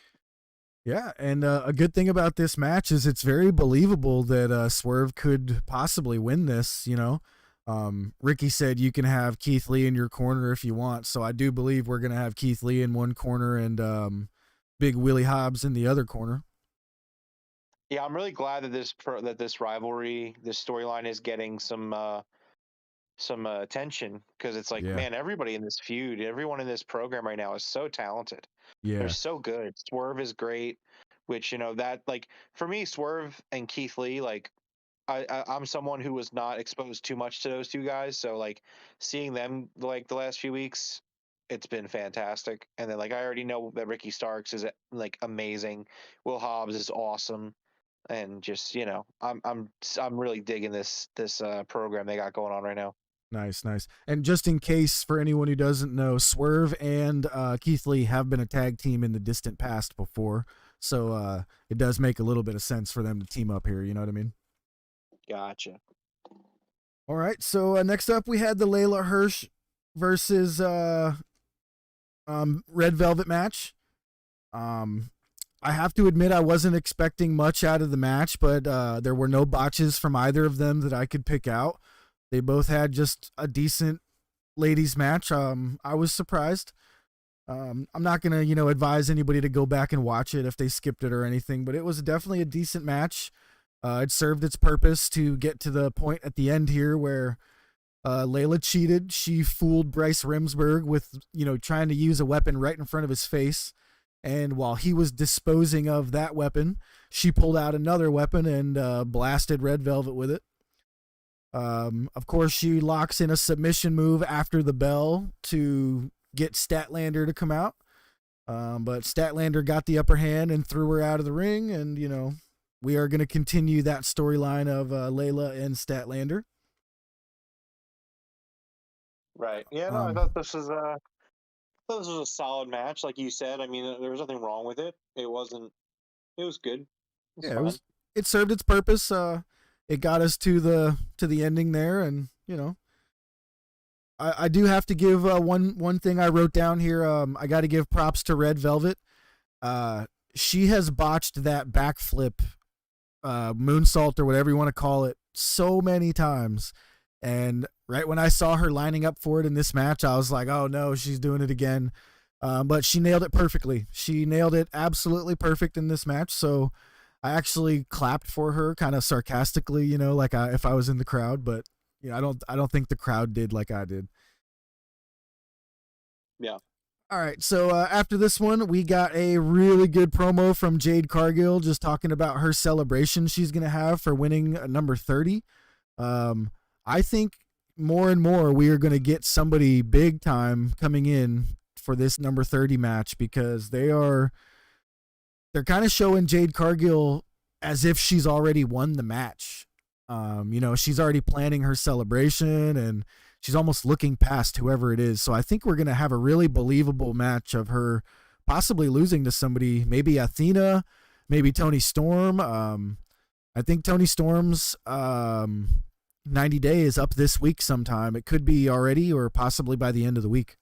Yeah, and a good thing about this match is it's very believable that Swerve could possibly win this. Ricky said you can have Keith Lee in your corner if you want, so I do believe we're going to have Keith Lee in one corner and Big Willie Hobbs in the other corner. Yeah, I'm really glad that this rivalry, this storyline is getting some attention, because it's like, man, everybody in this feud, everyone in this program right now is so talented. Yeah, they're so good. Swerve is great, which that, like, for me, Swerve and Keith Lee, like, I'm someone who was not exposed too much to those two guys, so like seeing them like the last few weeks, it's been fantastic. And then like I already know that Ricky Starks is like amazing. Will Hobbs is awesome, and just I'm really digging this program they got going on right now. Nice. And just in case for anyone who doesn't know, Swerve and Keith Lee have been a tag team in the distant past before, so it does make a little bit of sense for them to team up here. You know what I mean? Gotcha. All right, so next up we had the Layla Hirsch versus Red Velvet match. I have to admit I wasn't expecting much out of the match, but there were no botches from either of them that I could pick out. They both had just a decent ladies match. I was surprised. I'm not going to, advise anybody to go back and watch it if they skipped it or anything, but it was definitely a decent match. It served its purpose to get to the point at the end here where Layla cheated. She fooled Bryce Remsburg with, trying to use a weapon right in front of his face. And while he was disposing of that weapon, she pulled out another weapon and blasted Red Velvet with it. Of course, she locks in a submission move after the bell to get Statlander to come out. But Statlander got the upper hand and threw her out of the ring, and we are going to continue that storyline of Layla and Statlander. Right. Yeah. No, I thought this was a solid match, like you said. I mean, there was nothing wrong with it. It wasn't. It was good. It was Yeah, fine. it served its purpose. It got us to the ending there, and I do have to give one thing I wrote down here. I got to give props to Red Velvet. She has botched that backflip, moonsault or whatever you want to call it, so many times. And right when I saw her lining up for it in this match, I was like, oh no, she's doing it again. But she nailed it perfectly. She nailed it absolutely perfect in this match. So I actually clapped for her, kind of sarcastically, like if I was in the crowd. But I don't think the crowd did like I did. Yeah. All right, so after this one, we got a really good promo from Jade Cargill, just talking about her celebration she's going to have for winning number 30. I think more and more we are going to get somebody big time coming in for this number 30 match, because they're kind of showing Jade Cargill as if she's already won the match. She's already planning her celebration, and she's almost looking past whoever it is. So I think we're going to have a really believable match of her possibly losing to somebody, maybe Athena, maybe Toni Storm. I think Toni Storm's 90 days up this week sometime. It could be already or possibly by the end of the week.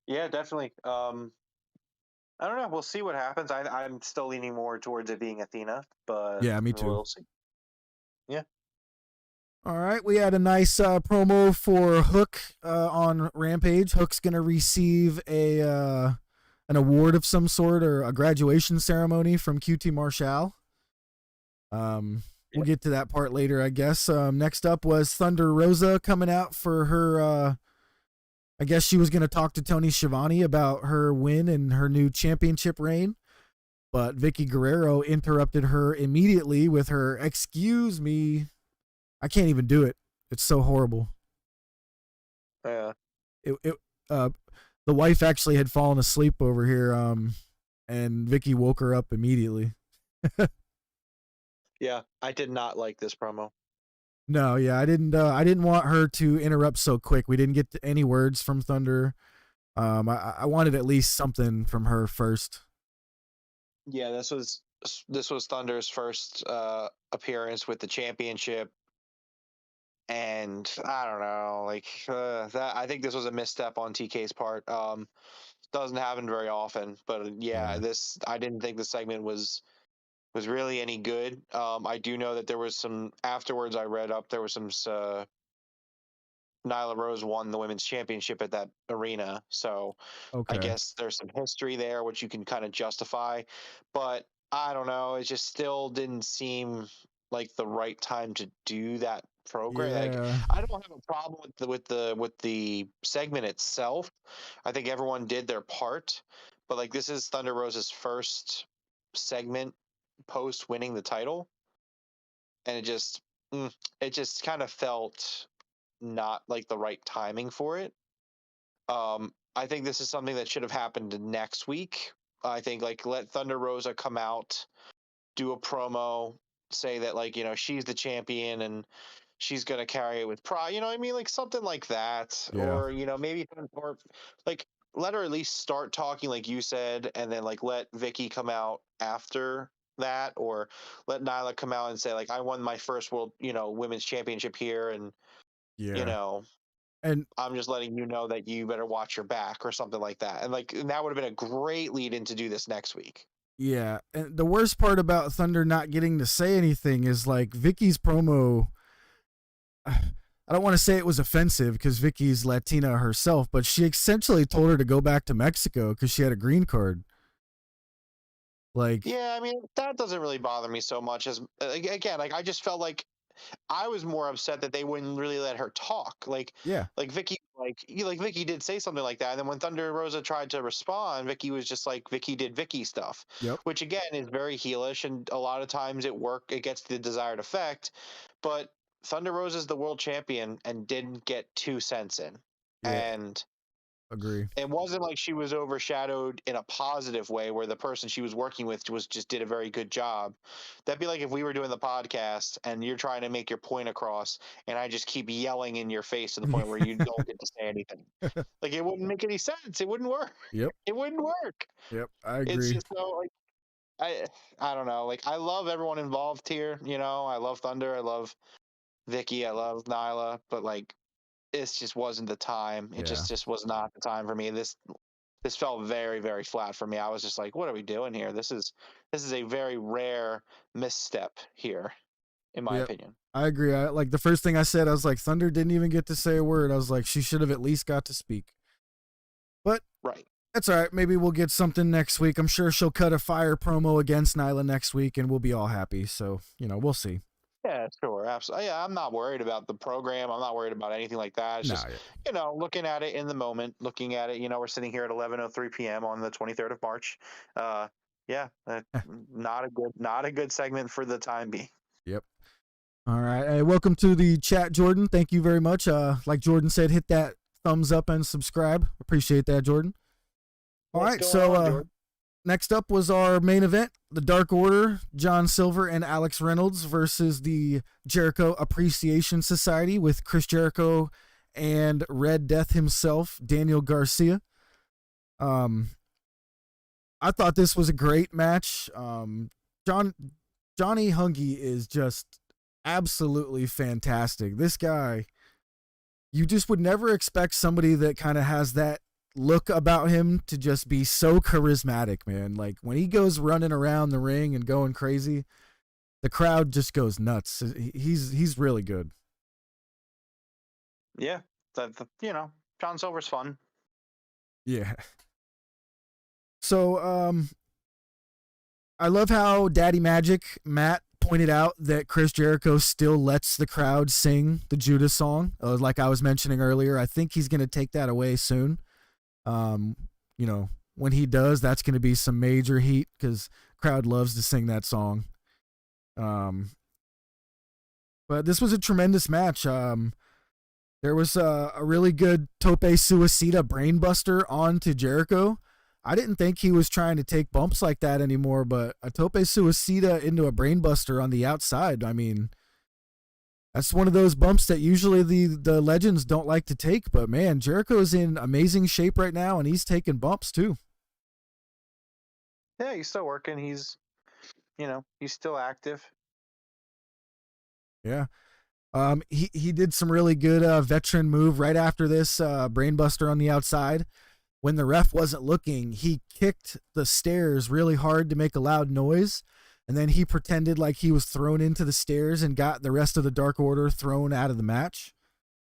Yeah, definitely. I don't know. We'll see what happens. I'm still leaning more towards it being Athena, but Yeah, me too. we'll see. Yeah. All right, we had a nice promo for Hook on Rampage. Hook's gonna receive an award of some sort, or a graduation ceremony from QT Marshall. We'll get to that part later, I guess. Next up was Thunder Rosa coming out for her. I guess she was gonna talk to Tony Schiavone about her win and her new championship reign, but Vicky Guerrero interrupted her immediately with her "Excuse me." I can't even do it. It's so horrible. Yeah. The wife actually had fallen asleep over here, and Vicky woke her up immediately. Yeah, I did not like this promo. No, yeah, I didn't want her to interrupt so quick. We didn't get any words from Thunder. I wanted at least something from her first. Yeah, this was Thunder's first appearance with the championship. And I don't know, that. I think this was a misstep on TK's part. Doesn't happen very often, but yeah, I didn't think the segment was really any good. I do know that there was some afterwards. I read up there was some. Nyla Rose won the women's championship at that arena, so I Okay. guess there's some history there which you can kind of justify, but I don't know. It just still didn't seem like the right time to do that program. Like, Yeah. I don't have a problem with the segment itself. I think everyone did their part, but like this is Thunder Rosa's first segment post winning the title, and it just kind of felt not like the right timing for it. I think this is something that should have happened next week. I think like let Thunder Rosa come out, do a promo, say that like she's the champion and she's gonna carry it with pride. You know what I mean? Like something like that, Yeah. or maybe or like let her at least start talking like you said, and then like let Vicky come out after that, or let Nyla come out and say like I won my first world women's championship here, and you Yeah. know And I'm just letting you know that you better watch your back or something like that. And that would have been a great lead in to do this next week. yeah, and the worst part about Thunder not getting to say anything is like Vicky's promo. I don't want to say it was offensive because Vicky's Latina herself, but she essentially told her to go back to Mexico because she had a green card. Like, Yeah, I mean, that doesn't really bother me so much as again, like I just felt like I was more upset that they wouldn't really let her talk. yeah, Like Vicky, like Vicky did say something like that, and then when Thunder Rosa tried to respond, Vicky was just like Vicky did Vicky stuff, yep, which again is very heelish, and a lot of times it gets the desired effect. But Thunder Rosa's the world champion and didn't get 2 cents in, yeah. and Agree. It wasn't like she was overshadowed in a positive way where the person she was working with just did a very good job. That'd be like if we were doing the podcast and you're trying to make your point across and I just keep yelling in your face to the point where you don't get to say anything. Like it wouldn't make any sense. It wouldn't work. Yep. It wouldn't work. Yep. I It's agree. just so like I don't know. Like I love everyone involved here, you know. I love Thunder, I love Vicky, I love Nyla, but like this just wasn't the time. It Yeah. just was not the time for me. This felt very, very flat for me. I was just like, what are we doing here? This is a very rare misstep here, in my Yep. opinion. I agree. Like the first thing I said, I was like, Thunder didn't even get to say a word. I was like, she should have at least got to speak. But Right. that's all right. Maybe we'll get something next week. I'm sure she'll cut a fire promo against Nyla next week, and we'll be all happy. So we'll see. Yeah, sure. Absolutely. Yeah, I'm not worried about the program. I'm not worried about anything like that. It's Nah, just, yeah. looking at it in the moment, looking at it, we're sitting here at 11:03 p.m. on the 23rd of March. Yeah, not a good segment for the time being. Yep. All right. Hey, welcome to the chat, Jordan. Thank you very much. Like Jordan said, hit that thumbs up and subscribe. Appreciate that, Jordan. All right. So next up was our main event, the Dark Order, John Silver and Alex Reynolds versus the Jericho Appreciation Society with Chris Jericho and Red Death himself, Daniel Garcia. I thought this was a great match. Johnny Hungy is just absolutely fantastic. This guy, you just would never expect somebody that kind of has that look about him to just be so charismatic, man. Like when he goes running around the ring and going crazy, the crowd just goes nuts. He's really good. Yeah, John Silver's fun. Yeah. So I love how Daddy Magic Matt pointed out that Chris Jericho still lets the crowd sing the Judas song. Like I was mentioning earlier, I think he's going to take that away soon. When he does, that's going to be some major heat because crowd loves to sing that song. But this was a tremendous match. There was a really good tope suicida brainbuster onto Jericho. I didn't think he was trying to take bumps like that anymore, but a tope suicida into a brainbuster on the outside, I mean, that's one of those bumps that usually the legends don't like to take. But man, Jericho's in amazing shape right now, and he's taking bumps too. Yeah, he's still working. He's still active. Yeah. He did some really good veteran move right after this brainbuster on the outside. When the ref wasn't looking, he kicked the stairs really hard to make a loud noise, and then he pretended like he was thrown into the stairs and got the rest of the Dark Order thrown out of the match.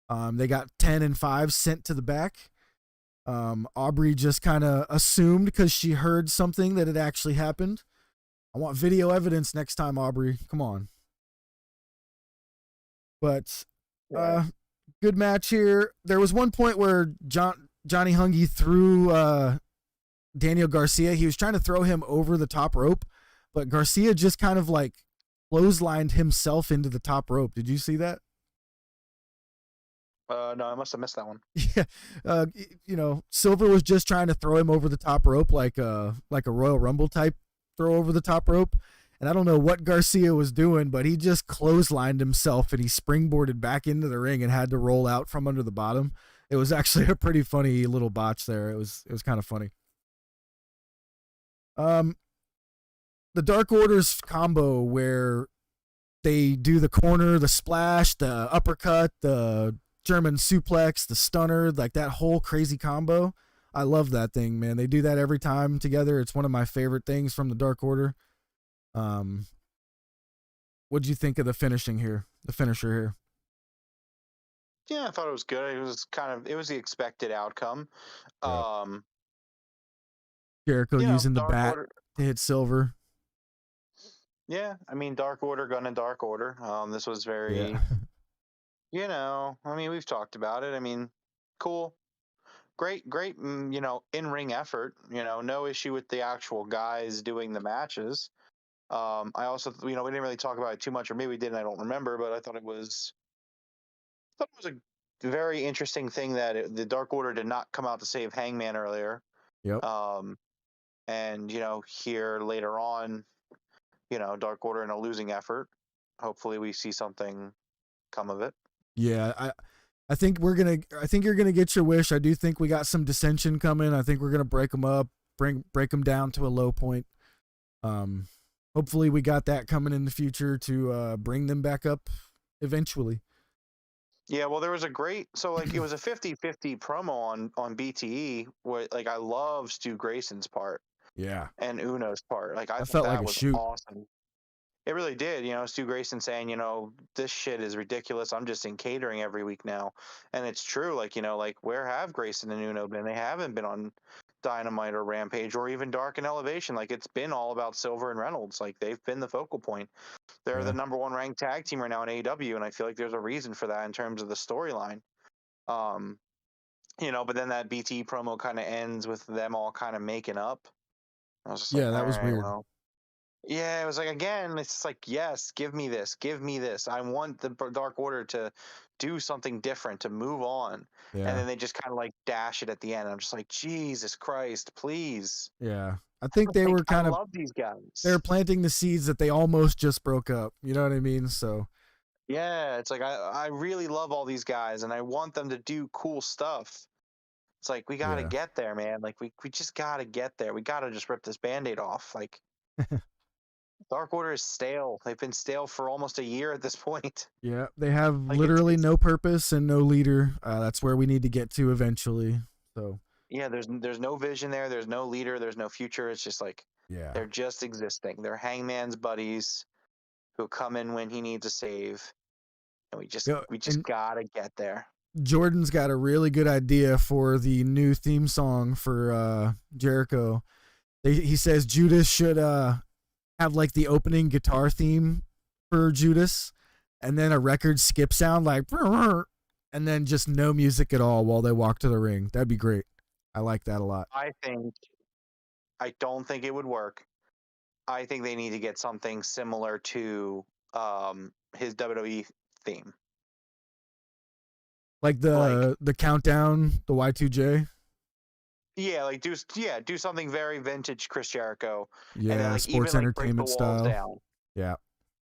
They got 10 and 5 sent to the back. Aubrey just kind of assumed because she heard something that had actually happened. I want video evidence next time, Aubrey. Come on. But good match here. There was one point where Johnny Hungy threw Daniel Garcia. He was trying to throw him over the top rope, but Garcia just kind of like clotheslined himself into the top rope. Did you see that? No, I must have missed that one. Yeah. Silver was just trying to throw him over the top rope like a Royal Rumble type throw over the top rope. And I don't know what Garcia was doing, but he just clotheslined himself and he springboarded back into the ring and had to roll out from under the bottom. It was actually a pretty funny little botch there. It was kind of funny. The Dark Order's combo where they do the corner, the splash, the uppercut, the German suplex, the stunner, like that whole crazy combo. I love that thing, man. They do that every time together. It's one of my favorite things from the Dark Order. What'd you think of the finisher here? Yeah, I thought it was good. It was the expected outcome. Yeah. Jericho using the bat to hit Silver. Yeah, I mean, Dark Order gonna Dark Order. This was very, I mean, we've talked about it. I mean, cool, great, in-ring effort. No issue with the actual guys doing the matches. I also, we didn't really talk about it too much, or maybe we didn't. I don't remember, but I thought it was a very interesting thing that the Dark Order did not come out to save Hangman earlier. Yep. And here later on, Dark Order in a losing effort. Hopefully, we see something come of it. Yeah, I think you're gonna get your wish. I do think we got some dissension coming. I think we're gonna break them up, break them down to a low point. Hopefully we got that coming in the future to bring them back up eventually. Yeah, well, there was it was a 50-50 promo on BTE where I love Stu Grayson's part. Yeah. And Uno's part. I that thought felt that like a was shoot. awesome. It really did. Stu Grayson saying, this shit is ridiculous. I'm just in catering every week now. And it's true. Where have Grayson and Uno been? They haven't been on Dynamite or Rampage or even Dark and Elevation. It's been all about Silver and Reynolds. They've been the focal point. They're the number one ranked tag team right now in AEW, and I feel like there's a reason for that in terms of the storyline. But then that BT promo kind of ends with them all kind of making up. I was just that was weird. Well, yeah, it was again, it's yes, give me this. I want the Dark Order to do something different, to move on. Yeah. And then they just kind of dash it at the end. I'm just Jesus Christ, please. Yeah. I think they were kind of, I love these guys. They're planting the seeds that they almost just broke up. You know what I mean? So. Yeah, it's I really love all these guys and I want them to do cool stuff. It's we got to get there, man. We just got to get there. We got to just rip this Band-Aid off. Dark Order is stale. They've been stale for almost a year at this point. Yeah, they have literally no purpose and no leader. That's where we need to get to eventually. So. Yeah, there's no vision there. There's no leader. There's no future. It's just they're just existing. They're Hangman's buddies who come in when he needs a save, and we just gotta get there. Jordan's got a really good idea for the new theme song for Jericho. He says Judas should have the opening guitar theme for Judas, and then a record skip sound and then just no music at all while they walk to the ring. That'd be great. I like that a lot. I don't think it would work. I think they need to get something similar to his WWE theme. The countdown, the Y2J. Yeah, do something very vintage Chris Jericho. Yeah, and then, sports even, entertainment style. Down. Yeah.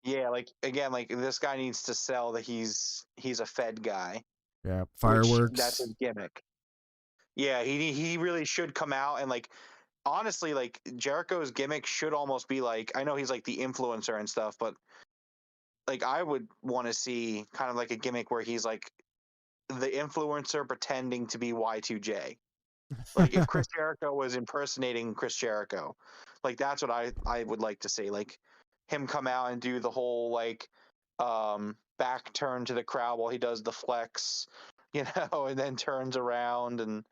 Yeah, again, this guy needs to sell that he's a Fed guy. Yeah, fireworks. That's his gimmick. Yeah, he really should come out and honestly, Jericho's gimmick should almost be I know he's the influencer and stuff, but I would want to see kind of a gimmick where he's the influencer pretending to be Y2J. If Chris Jericho was impersonating Chris Jericho, that's what I would like to see. Him come out and do the whole back turn to the crowd while he does the flex, and then turns around and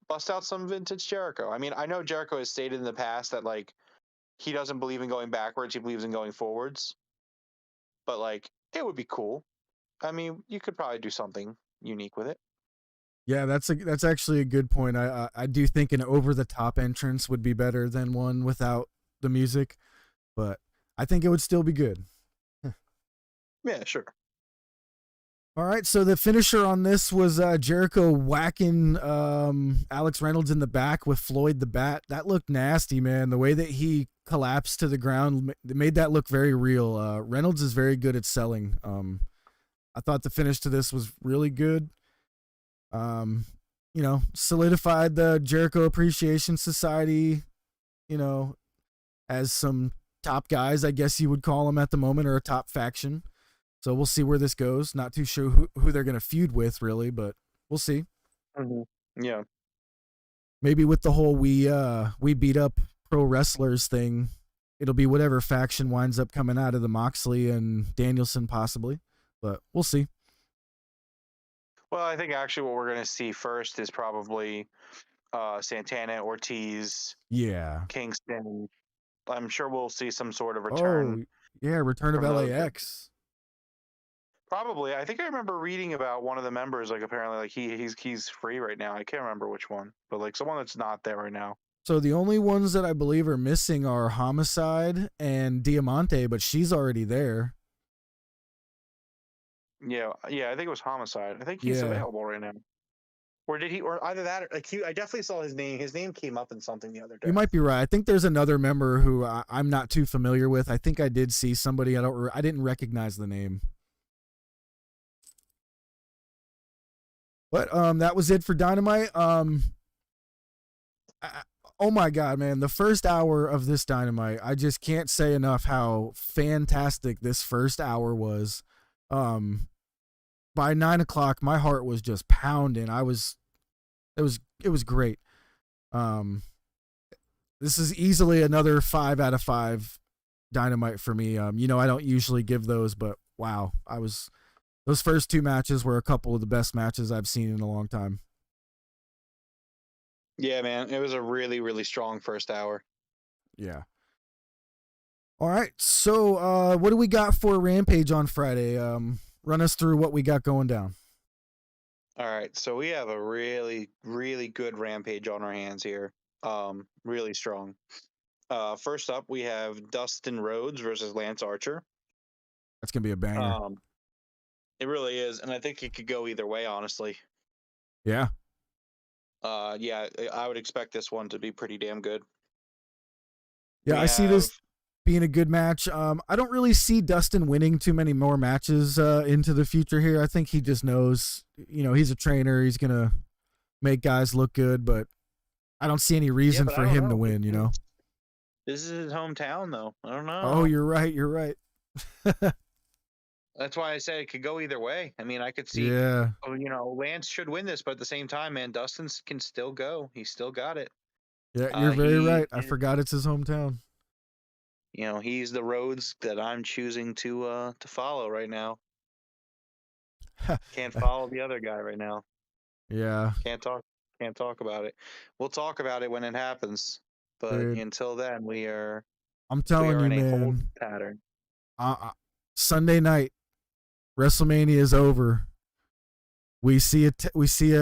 bust out some vintage Jericho. I mean, I know Jericho has stated in the past that he doesn't believe in going backwards, he believes in going forwards. But it would be cool. I mean, you could probably do something unique with it. Yeah, that's actually a good point. I do think an over the top entrance would be better than one without the music, but I think it would still be good. Yeah, sure. All right, so the finisher on this was Jericho whacking Alex Reynolds in the back with Floyd the Bat. That looked nasty, man. The way that he collapsed to the ground made that look very real. Reynolds is very good at selling. I thought the finish to this was really good. Solidified the Jericho Appreciation Society, as some top guys, I guess you would call them at the moment, or a top faction. So we'll see where this goes. Not too sure who they're going to feud with, really, but we'll see. Mm-hmm. Yeah. Maybe with the whole we beat up pro wrestlers thing, it'll be whatever faction winds up coming out of the Moxley and Danielson possibly, but we'll see. Well, I think actually what we're going to see first is probably Santana, Ortiz, Kingston. I'm sure we'll see some sort of return. Oh, yeah, return of LAX. Probably. I think I remember reading about one of the members, apparently he's free right now. I can't remember which one, but someone that's not there right now. So the only ones that I believe are missing are Homicide and Diamante, but she's already there. Yeah, I think it was Homicide. I think he's available right now. Or did he? Or either that, or like I definitely saw his name. His name came up in something the other day. You might be right. I think there's another member who I'm not too familiar with. I think I did see somebody. I didn't recognize the name. But that was it for Dynamite. Oh my God, man. The first hour of this Dynamite, I just can't say enough how fantastic this first hour was. By 9 o'clock, my heart was just pounding. It was great. This is easily another 5 out of 5 Dynamite for me. I don't usually give those, but wow, those first 2 matches were a couple of the best matches I've seen in a long time. Yeah, man. It was a really, really strong first hour. Yeah. All right. So what do we got for Rampage on Friday? Run us through what we got going down. All right. So we have a really, really good Rampage on our hands here. Really strong. First up, we have Dustin Rhodes versus Lance Archer. That's going to be a banger. It really is. And I think it could go either way, honestly. Yeah. Yeah, I would expect this one to be pretty damn good. Yeah, I see this being a good match. I don't really see Dustin winning too many more matches into the future here. I think he just knows, he's a trainer. He's going to make guys look good, but I don't see any reason for him to win, This is his hometown, though. I don't know. Oh, you're right. That's why I say it could go either way. I mean, I could see, Lance should win this, but at the same time, man, Dustin can still go. He's still got it. Yeah, you're very right. I forgot it's his hometown. He's the Rhodes that I'm choosing to follow right now. Can't follow the other guy right now. Yeah. Can't talk about it. We'll talk about it when it happens. But until then, I'm telling you, man. Hold pattern. Sunday night, WrestleMania is over. We see a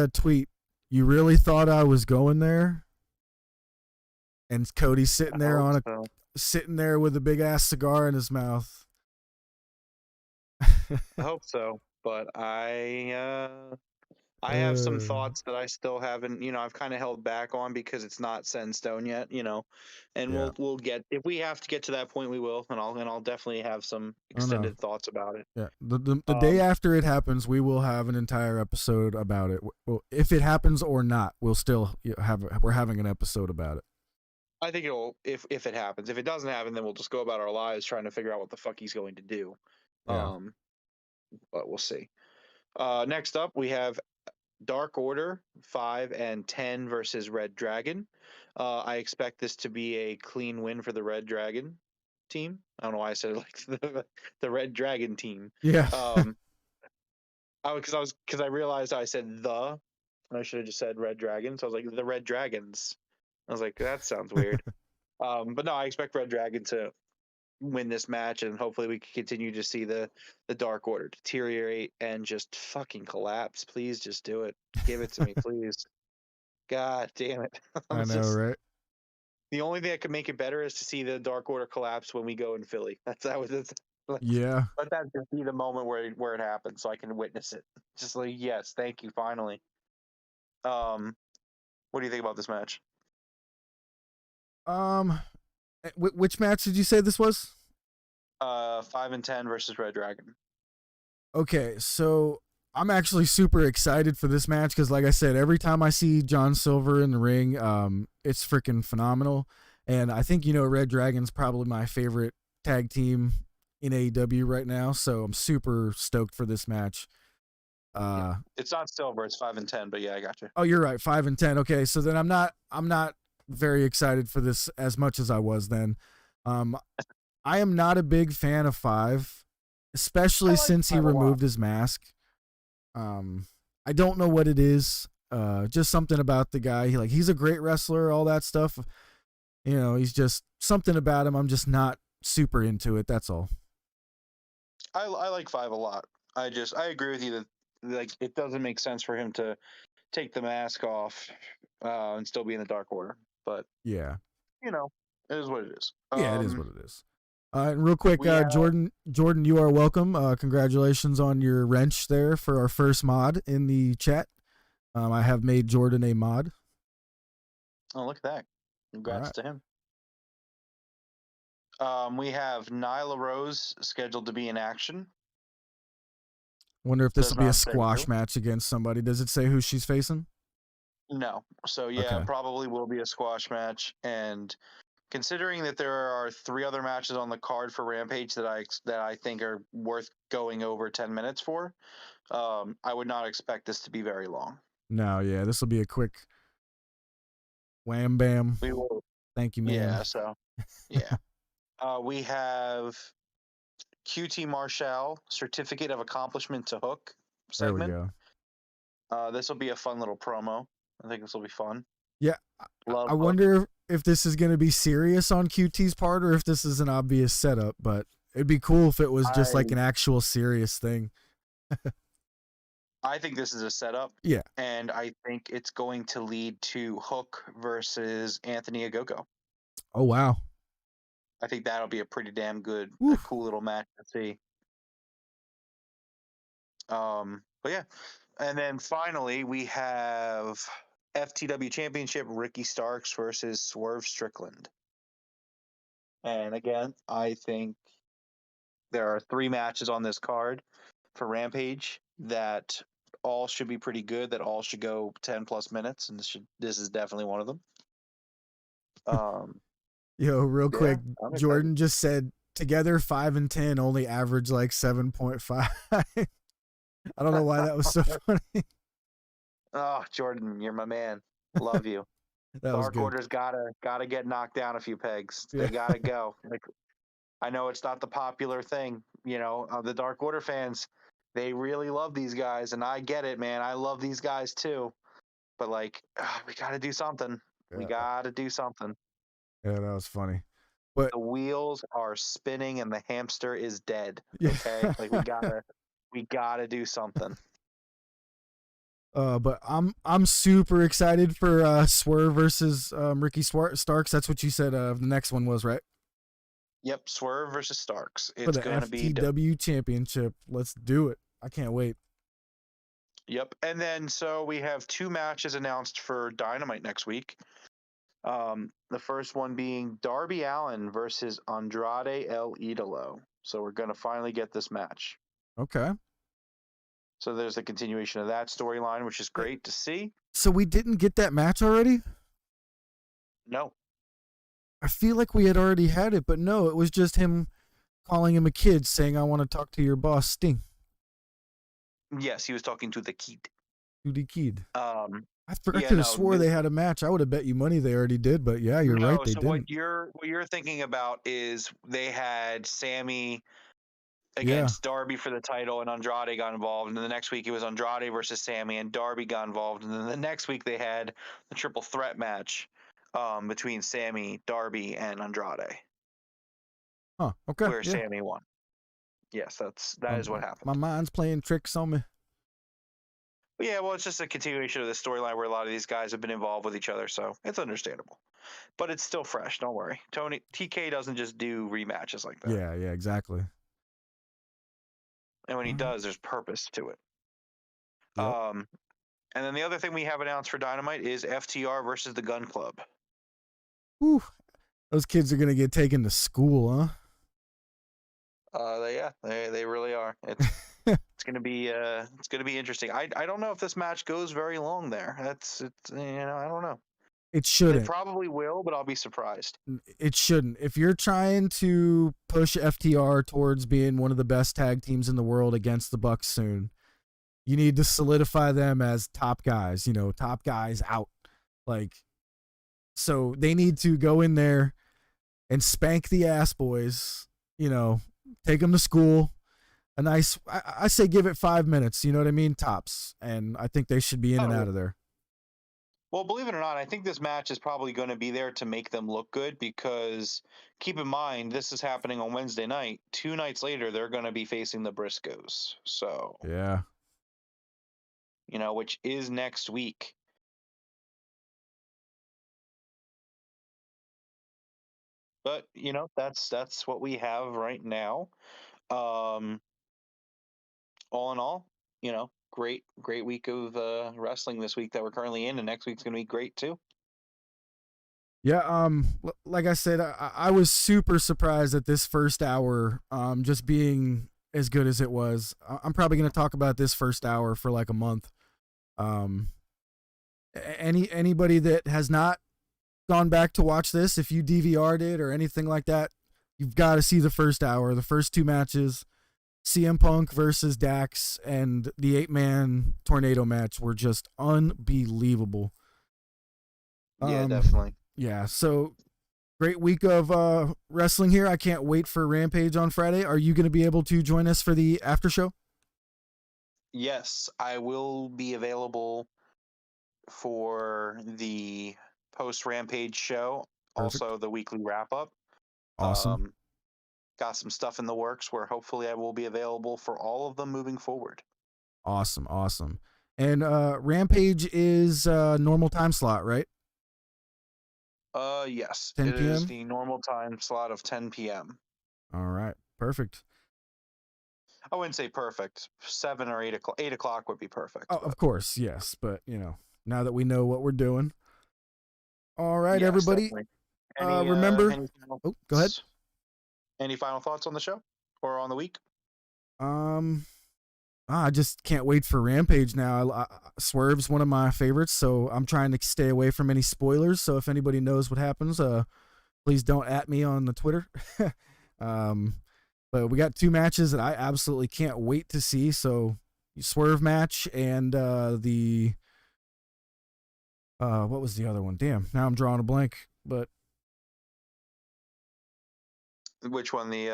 tweet. You really thought I was going there? And Cody's sitting there with a big ass cigar in his mouth. I hope so, but I have some thoughts that I still haven't, I've kind of held back on because it's not set in stone yet, and we'll get, if we have to get to that point, we will, and I'll definitely have some extended thoughts about it. Yeah, the day after it happens, we will have an entire episode about it. Well, if it happens or not, we're having an episode about it. I think it'll, if it happens. If it doesn't happen, then we'll just go about our lives trying to figure out what the fuck he's going to do. Yeah. But we'll see. Next up, we have Dark Order 5 and 10 versus Red Dragon. I expect this to be a clean win for the Red Dragon team. I don't know why I said it like the Red Dragon team. Yeah. Because I realized I said and I should have just said Red Dragon. So I was like, the Red Dragons. I was like, that sounds weird. But no, I expect Red Dragon to win this match, and hopefully we can continue to see the Dark Order deteriorate and just fucking collapse. Please just do it. Give it to me, please. God damn it. I know, right? The only thing that could make it better is to see the Dark Order collapse when we go in Philly. Yeah. Let that just be the moment where it happens so I can witness it. Just like, yes, thank you, finally. What do you think about this match? Which match did you say this was? 5 and 10 versus Red Dragon. Okay, so I'm actually super excited for this match because, like I said, every time I see John Silver in the ring, it's freaking phenomenal. And I think, Red Dragon's probably my favorite tag team in AEW right now, so I'm super stoked for this match. It's not Silver, it's 5 and 10, but yeah, I got you. Oh, you're right, 5 and 10. Okay, so then I'm not very excited for this as much as I was then. I am not a big fan of 5, especially since he removed his mask. I don't know what it is. Just something about the guy. He's a great wrestler, all that stuff. He's just something about him. I'm just not super into it. That's all. I like 5 a lot. I agree with you that it doesn't make sense for him to take the mask off and still be in the Dark Order. But yeah, it is what it is. Yeah, it is what it is. And real quick, We have, Jordan, you are welcome. Congratulations on your wrench there for our first mod in the chat. I have made Jordan a mod. oh, look at that. Congrats right. to him. We have Nyla Rose scheduled to be in action. Wonder if this Does will be a not say squash who. match against somebody. Does it say who she's facing? No. So yeah, Okay. probably will be a squash match. And considering that there are 3 other matches on the card for Rampage that I think are worth going over 10 minutes for, I would not expect this to be very long. No, yeah, this will be a quick wham bam. We will. Thank you, ma'am. Yeah. So yeah. We have QT Marshall Certificate of Accomplishment to Hook There we segment. This will be a fun little promo. I think this will be fun. Yeah, Love I Hook. wonder if this is going to be serious on QT's part or if this is an obvious setup, but it'd be cool if it was just like an actual serious thing. I think this is a setup. Yeah. And I think it's going to lead to Hook versus Anthony Ogogo. Oh, wow. I think that'll be a pretty damn good, cool little match to see. But yeah. And then finally, we have FTW Championship Ricky Starks versus Swerve Strickland. And again, I think there are 3 matches on this card for Rampage that all should be pretty good, that all should go 10 plus minutes, and this is definitely one of them. Yo, real quick, Jordan excited. just said together 5 and 10 only average like 7.5. I don't know why that was so funny. Oh, Jordan, you're my man. Love you. Dark Order's gotta get knocked down a few pegs. Yeah. They gotta go. Like, I know it's not the popular thing, the Dark Order fans, they really love these guys, and I get it, man. I love these guys too. But like, we gotta do something. Yeah. We gotta do something. Yeah, that was funny. But the wheels are spinning and the hamster is dead. Yeah. Okay, like we gotta do something. But I'm super excited for Swerve versus Ricky Starks. That's what you said. The next one was, right? Yep, Swerve versus Starks. For the FTW Championship. Let's do it. I can't wait. Yep, and then so we have 2 matches announced for Dynamite next week. The first one being Darby Allin versus Andrade El Idolo. So we're gonna finally get this match. Okay. So there's a continuation of that storyline, which is great to see. So we didn't get that match already? No. I feel like we had already had it, but no, it was just him calling him a kid, saying, "I want to talk to your boss, Sting." Yes, he was talking to the kid. To the kid. I could Yeah, have swore they had a match. I would have bet you money they already did, but yeah, you're right. They so didn't. what you're thinking about is they had Sammy against Darby for the title, and Andrade got involved. And then the next week it was Andrade versus Sammy, and Darby got involved. And then the next week they had the triple threat match between Sammy, Darby, and Andrade. Huh. Okay. Where Sammy won. Yes, that is what happened. My mind's playing tricks on me. But yeah, well, it's just a continuation of the storyline where a lot of these guys have been involved with each other, so it's understandable. But it's still fresh. Don't worry. TK doesn't just do rematches like that. Yeah, exactly. And when he does, there's purpose to it. Yep. And then the other thing we have announced for Dynamite is FTR versus the Gun Club. Whew. Those kids are gonna get taken to school, huh? They really are. It's gonna be interesting. I don't know if this match goes very long there. I don't know. It shouldn't. It probably will, but I'll be surprised. It shouldn't. If you're trying to push FTR towards being one of the best tag teams in the world against the Bucks soon, you need to solidify them as top guys, top guys out. So they need to go in there and spank the ass boys, take them to school. A nice, I say give it 5 minutes, you know what I mean? Tops. And I think they should be in and out of there. Well, believe it or not, I think this match is probably going to be there to make them look good because keep in mind, this is happening on Wednesday night. 2 nights later, they're going to be facing the Briscoes. So, yeah. Which is next week. But that's what we have right now. All in all, great week of wrestling this week that we're currently in, and next week's gonna be great too. Yeah, like I said, I was super surprised at this first hour, just being as good as it was. I'm probably gonna talk about this first hour for like a month. Anybody that has not gone back to watch this, if you DVR'd it or anything like that, you've got to see the first hour, the first two matches. CMPunk versus Dax and the 8-man tornado match were just unbelievable. Yeah, definitely. Yeah, so great week of wrestling here. I can't wait for Rampage on Friday. Are you going to be able to join us for the after show? Yes, I will be available for the post Rampage show. Perfect. Also the weekly wrap up. Awesome. Got some stuff in the works where hopefully I will be available for all of them moving forward. Awesome. And Rampage is normal time slot, right? Yes. 10 It is p.m. the normal time slot of 10 p.m. All right. Perfect. I wouldn't say perfect. 7 or 8 o'clock. 8 o'clock would be perfect. Oh, of course, yes. But now that we know what we're doing. All right, yes, everybody. Remember. Go ahead. Any final thoughts on the show or on the week? I just can't wait for Rampage now. Swerve's one of my favorites, so I'm trying to stay away from any spoilers. So if anybody knows what happens, please don't at me on the Twitter. But we got two matches that I absolutely can't wait to see. So Swerve match and the what was the other one? Damn, now I'm drawing a blank. But which one? The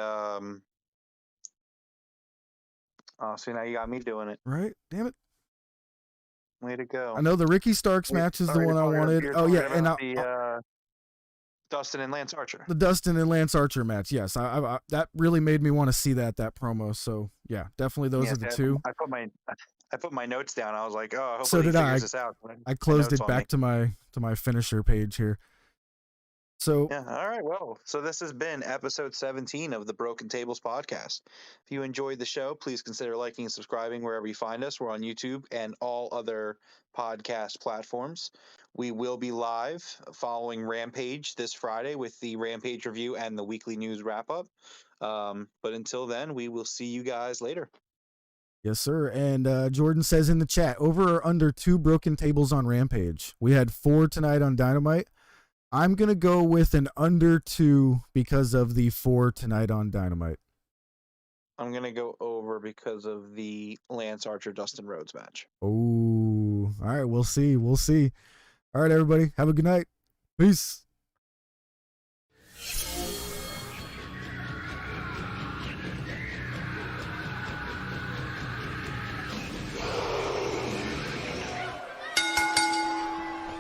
oh, see, now you got me doing it. Right? Damn it. Way to go. I know the Ricky Starks match is the one I wanted. Oh, yeah. And the Dustin and Lance Archer. The Dustin and Lance Archer match. Yes. I that really made me want to see that promo. So, yeah, definitely those are the two. I put my notes down. I was like, oh, hopefully so did he figures this out. I closed it back to my finisher page here. So yeah, all right. Well, so this has been episode 17 of the Broken Tables podcast. If you enjoyed the show, please consider liking and subscribing wherever you find us. We're on YouTube and all other podcast platforms. We will be live following Rampage this Friday with the Rampage review and the weekly news wrap up. But until then, we will see you guys later. Yes, sir. And Jordan says in the chat, over or under 2 broken tables on Rampage. We had 4 tonight on Dynamite. I'm going to go with an under 2 because of the 4 tonight on Dynamite. I'm going to go over because of the Lance Archer Dustin Rhodes match. Oh, all right. We'll see. All right, everybody. Have a good night. Peace.